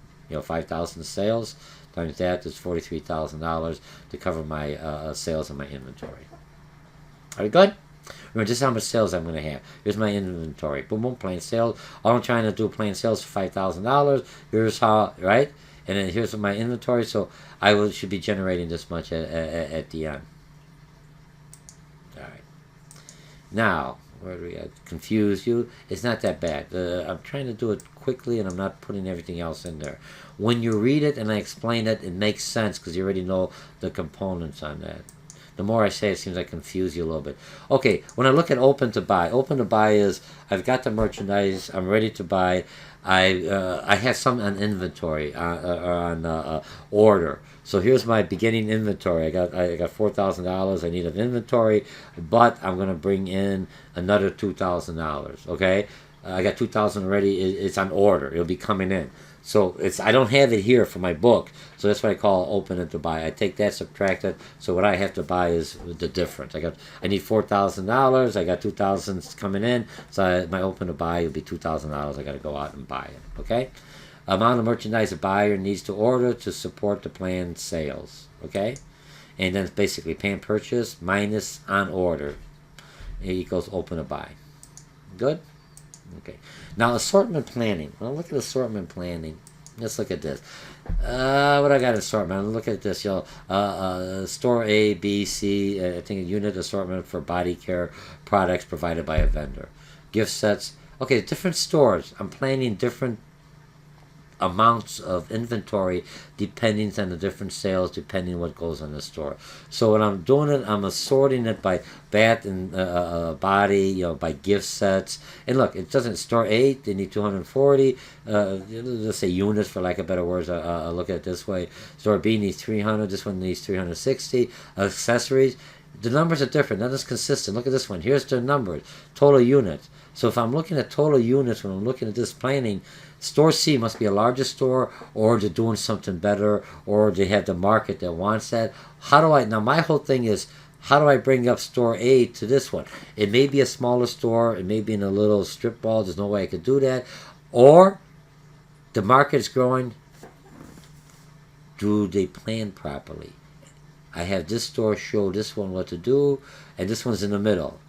5,000 sales times that is $43,000 to cover my sales and my inventory. Are we good? Remember, this is how much sales I'm going to have. Here's my inventory. Boom, boom, planned sales. All I'm trying to do, planned sales for $5,000. Here's how, right? And then here's my inventory. So I should be generating this much at the end. All right. Now, where do we confuse you? It's not that bad. I'm trying to do it quickly, and I'm not putting everything else in there. When you read it and I explain it, it makes sense because you already know the components on that. The more I say, it seems I confuse you a little bit. Okay, when I look at open to buy is I've got the merchandise, I'm ready to buy. I have some on inventory on order. So here's my beginning inventory. I got $4,000 I need of inventory, but I'm going to bring in another $2,000. Okay, I got $2,000 already. It's on order. It'll be coming in. So I don't have it here for my book, so that's what I call open it to buy. I take that, subtract it, so what I have to buy is the difference. I need $4,000. I got $2,000 coming in, so my open to buy will be $2,000. I got to go out and buy it. Okay. amount of merchandise a buyer needs to order to support the planned sales. Okay, and then it's basically planned purchase minus on order equals open to buy. Good. Okay. Now assortment planning. Well, look at assortment planning. Let's look at this. What I got assortment? Look at this. Store A, B, C. I think a unit assortment for body care products provided by a vendor. Gift sets. Okay, different stores. I'm planning different amounts of inventory depending on the different sales, depending what goes in the store. So when I'm doing it, I'm assorting it by bath and body, by gift sets. And look, it doesn't store 8, they need 240. Let's say units for lack of better words. I'll look at it this way. Store B needs 300, this one needs 360. Accessories, the numbers are different, not as consistent. Look at this one. Here's the numbers, total units. So if I'm looking at total units when I'm looking at this planning, store C must be a larger store, or they're doing something better, or they have the market that wants that. Now my whole thing is, how do I bring up store A to this one? It may be a smaller store, it may be in a little strip mall, there's no way I could do that. Or the market's growing, do they plan properly? I have this store show this one what to do, and this one's in the middle.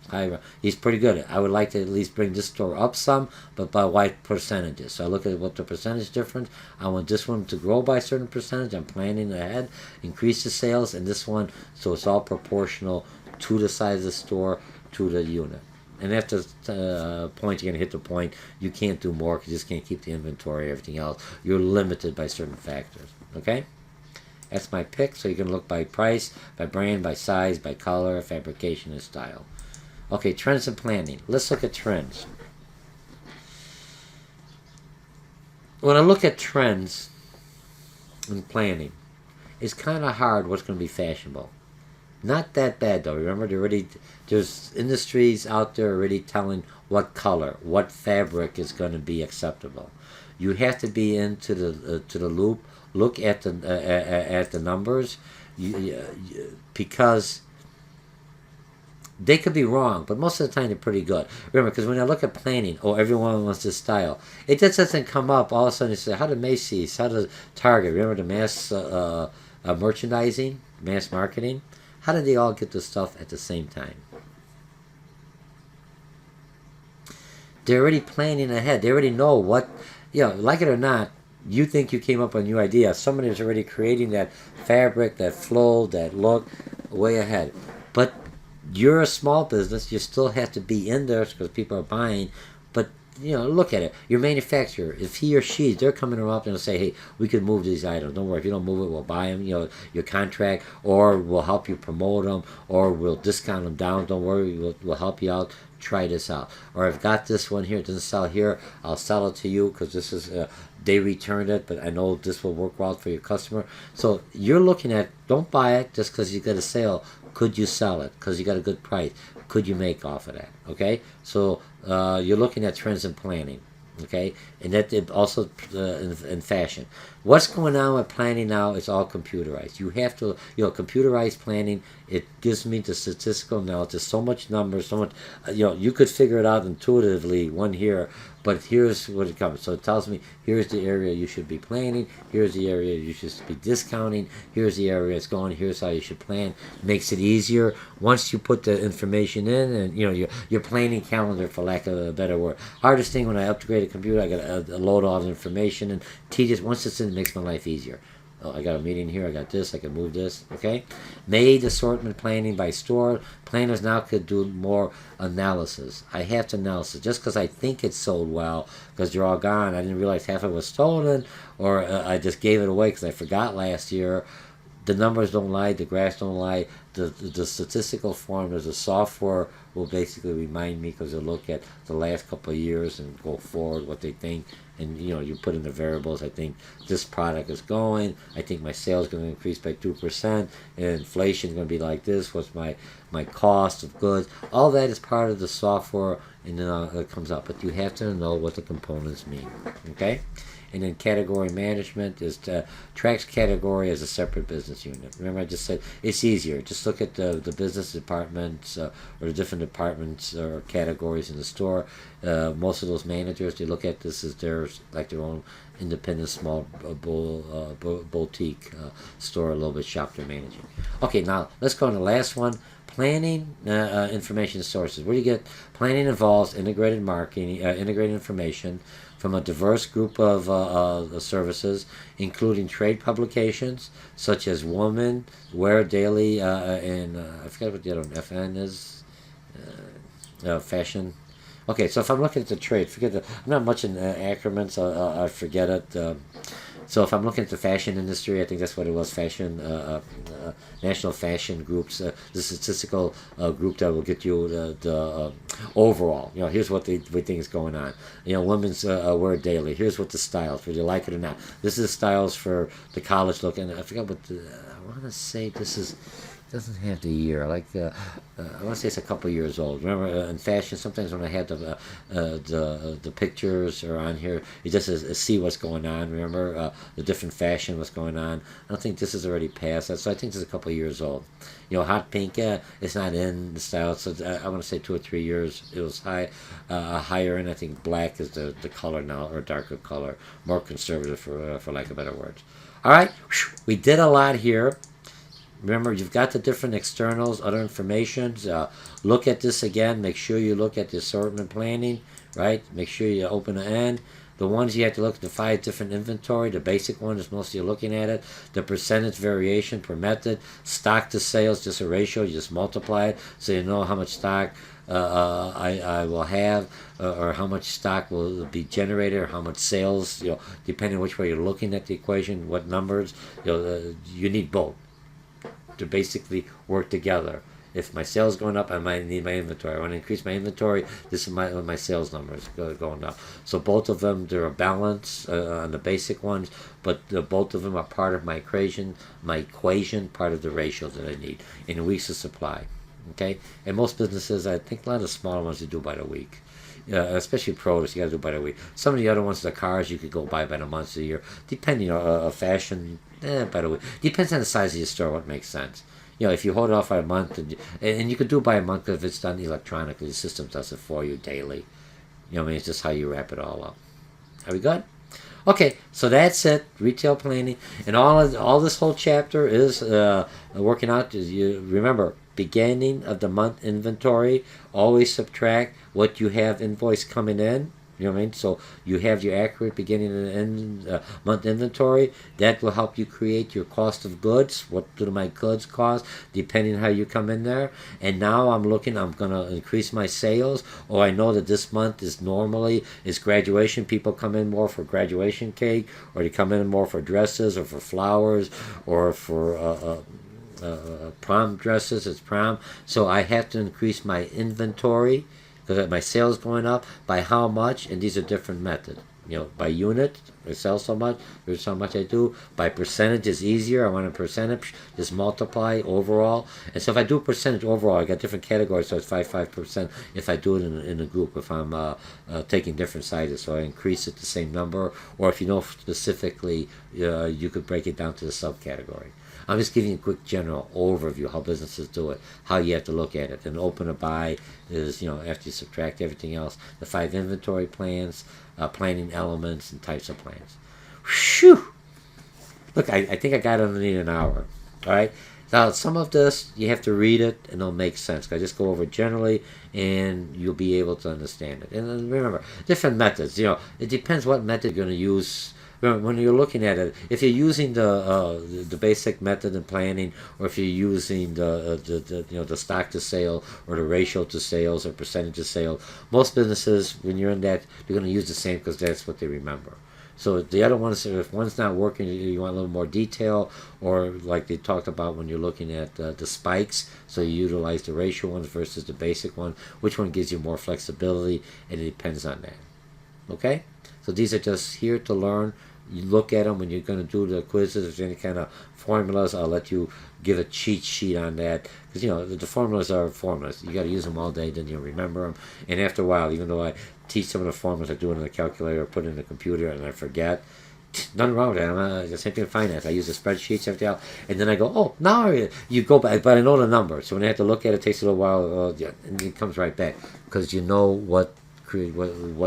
He's pretty good. I would like to at least bring this store up some, but by what percentages? So I look at what the percentage difference. I want this one to grow by a certain percentage. I'm planning ahead, increase the sales, and this one, so it's all proportional to the size of the store, to the unit. And after point, you're going to hit the point, you can't do more because you just can't keep the inventory, everything else. You're limited by certain factors. Okay? That's my pick, so you can look by price, by brand, by size, by color, fabrication, and style. Okay, trends and planning. Let's look at trends. When I look at trends and planning, it's kind of hard what's going to be fashionable. Not that bad, though. Remember, there's industries out there already telling what color, what fabric is going to be acceptable. You have to be into the loop. Look at the numbers, because they could be wrong, but most of the time they're pretty good. Remember, because when I look at planning, everyone wants this style. It just doesn't come up. All of a sudden, you say, how did Macy's, how did Target, remember the mass merchandising, mass marketing? How did they all get this stuff at the same time? They're already planning ahead. They already know what, like it or not, you think you came up with a new idea. Somebody is already creating that fabric, that flow, that look, way ahead. But you're a small business. You still have to be in there because people are buying. But, look at it. Your manufacturer, if he or she, they're coming around and say, hey, we could move these items. Don't worry. If you don't move it, we'll buy them, your contract, or we'll help you promote them, or we'll discount them down. Don't worry. We'll help you out. Try this out. Or I've got this one here. It doesn't sell here. I'll sell it to you because this is... they returned it, but I know this will work well for your customer. So you're looking at, don't buy it just because you got a sale. Could you sell it? Because you got a good price. Could you make off of that? Okay? So you're looking at trends and planning. Okay? And that also in fashion. What's going on with planning now is all computerized. You have to, computerized planning, it gives me the statistical analysis, so much numbers, so much, you could figure it out intuitively, one here, but here's what it comes. So it tells me, here's the area you should be planning, here's the area you should be discounting, here's the area it's going, here's how you should plan. Makes it easier. Once you put the information in, and your planning calendar, for lack of a better word. Hardest thing when I upgrade a computer, I got to load all the information, and tedious. Once it's in, it makes my life easier. I got a meeting here, I got this, I can move this, okay? Made assortment planning by store. Planners now could do more analysis. I have to analysis. Just because I think it sold well, because they're all gone, I didn't realize half of it was stolen, or I just gave it away because I forgot last year. The numbers don't lie, the graphs don't lie. The statistical formulas, the software will basically remind me, because they'll look at the last couple of years and go forward, what they think. And you put in the variables. I think this product is going. I think my sales is going to increase by 2%. And inflation is going to be like this. What's my cost of goods? All that is part of the software, and then it comes up. But you have to know what the components mean. Okay. And then category management is tracks category as a separate business unit. Remember, I just said it's easier. Just look at the business departments or the different departments or categories in the store. Most of those managers, they look at this as their own independent small boutique store, a little bit shop they're managing. Okay, now let's go on the last one. Planning information sources. Where do you get planning involves integrated marketing, integrated information from a diverse group of services, including trade publications such as Woman, Wear Daily, and I forget what the other one, FN is, Fashion. Okay, so if I'm looking at the trade, I'm not much in acronyms, so I forget it. So if I'm looking at the fashion industry, I think that's what it was, national fashion groups, the statistical group that will get you the overall. Here's what they think is going on. Women's wear daily. Here's what the styles, whether you like it or not. This is the styles for the college look, and I forgot what I want to say. This is. Doesn't have the year. I want to say it's a couple years old. Remember, in fashion, sometimes when I have the pictures are on here, you just see what's going on. Remember, the different fashion, what's going on. I don't think this is already past that, so I think this is a couple years old. Hot pink, it's not in the style, so I want to say 2 or 3 years. It was higher, and I think black is the color now, or darker color, more conservative for lack of better words. All right, we did a lot here. Remember, you've got the different externals, other information. Look at this again. Make sure you look at the assortment planning, right? Make sure you open the end. The ones you have to look at the 5 different inventory. The basic one is mostly you're looking at it. The percentage variation per method. Stock to sales, just a ratio. You just multiply it so you know how much stock I will have, or how much stock will be generated, or how much sales. Depending on which way you're looking at the equation, what numbers. You need both to basically work together. If my sales is going up, I might need my inventory. I want to increase my inventory. This is my sales numbers going up. So both of them, they're a balance on the basic ones, but both of them are part of my equation, part of the ratio that I need in weeks of supply. Okay, and most businesses, I think a lot of the smaller ones, they do by the week. Especially produce, you got to do by the week. Some of the other ones, the cars, you could go by the months of the year, depending on fashion. By the way, depends on the size of your store. What makes sense. If you hold it off by a month, and you could do it by a month if it's done electronically. The system does it for you daily. It's just how you wrap it all up. Are we good? Okay, so that's it. Retail planning, and all this whole chapter is working out. You remember, beginning of the month inventory. Always subtract what you have invoice coming in. You know what I mean? So you have your accurate beginning and end month inventory. That will help you create your cost of goods. What do my goods cost, depending on how you come in there. And now I'm going to increase my sales. Or I know that this month is graduation. People come in more for graduation cake, or they come in more for dresses, or for flowers, or for prom dresses. It's prom. So I have to increase my inventory, because my sales going up. By how much? And these are different methods. By unit, I sell so much, here's how much I do. By percentage is easier. I want a percentage, just multiply overall. And so if I do percentage overall, I got different categories, so it's 5% if I do it in a group, if I'm taking different sizes. So I increase it the same number, or if you know specifically, you could break it down to the subcategory. I'm just giving you a quick general overview how businesses do it, how you have to look at it. And open a buy is, after you subtract everything else, the 5 inventory plans, planning elements, and types of plans. Whew! Look, I think I got underneath an hour. All right? Now, some of this, you have to read it, and it'll make sense. I just go over it generally, and you'll be able to understand it. And remember, different methods. It depends what method you're going to use. When you're looking at it, if you're using the basic method in planning, or if you're using the stock to sale, or the ratio to sales, or percentage of sale, most businesses, when you're in that, you're going to use the same because that's what they remember. So the other ones, if one's not working, you want a little more detail, or like they talked about when you're looking at the spikes, so you utilize the ratio ones versus the basic one. Which one gives you more flexibility, and it depends on that. Okay? So these are just here to learn You look at them when you're going to do the quizzes. If there's any kind of formulas, I'll let you give a cheat sheet on that. Because, the formulas are formulas. You got to use them all day, then you'll remember them. And after a while, even though I teach some of the formulas, I do it in the calculator or put it in the computer and I forget, nothing wrong with that. The same thing in finance. I use the spreadsheets every day, and then I go, oh, now you go back, but I know the number. So when I have to look at it, it takes a little while, and it comes right back because you know what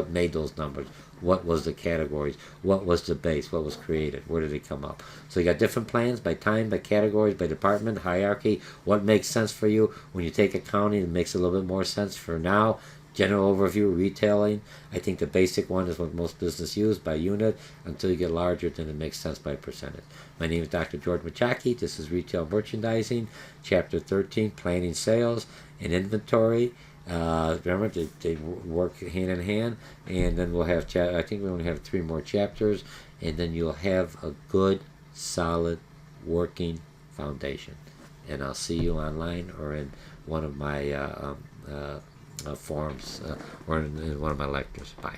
made those numbers, what was the categories, what was the base, what was created, where did it come up. So you got different plans by time, by categories, by department, hierarchy, what makes sense for you. When you take accounting, it makes a little bit more sense for now. General overview, retailing. I think the basic one is what most business use by unit. Until you get larger, then it makes sense by percentage. My name is Dr. George Mochocki. This is Retail Merchandising, Chapter 13, Planning Sales and Inventory. Remember, they work hand in hand. And then we'll have, I think we only have 3 more chapters. And then you'll have a good, solid, working foundation. And I'll see you online or in one of my forums or in one of my lectures. Bye.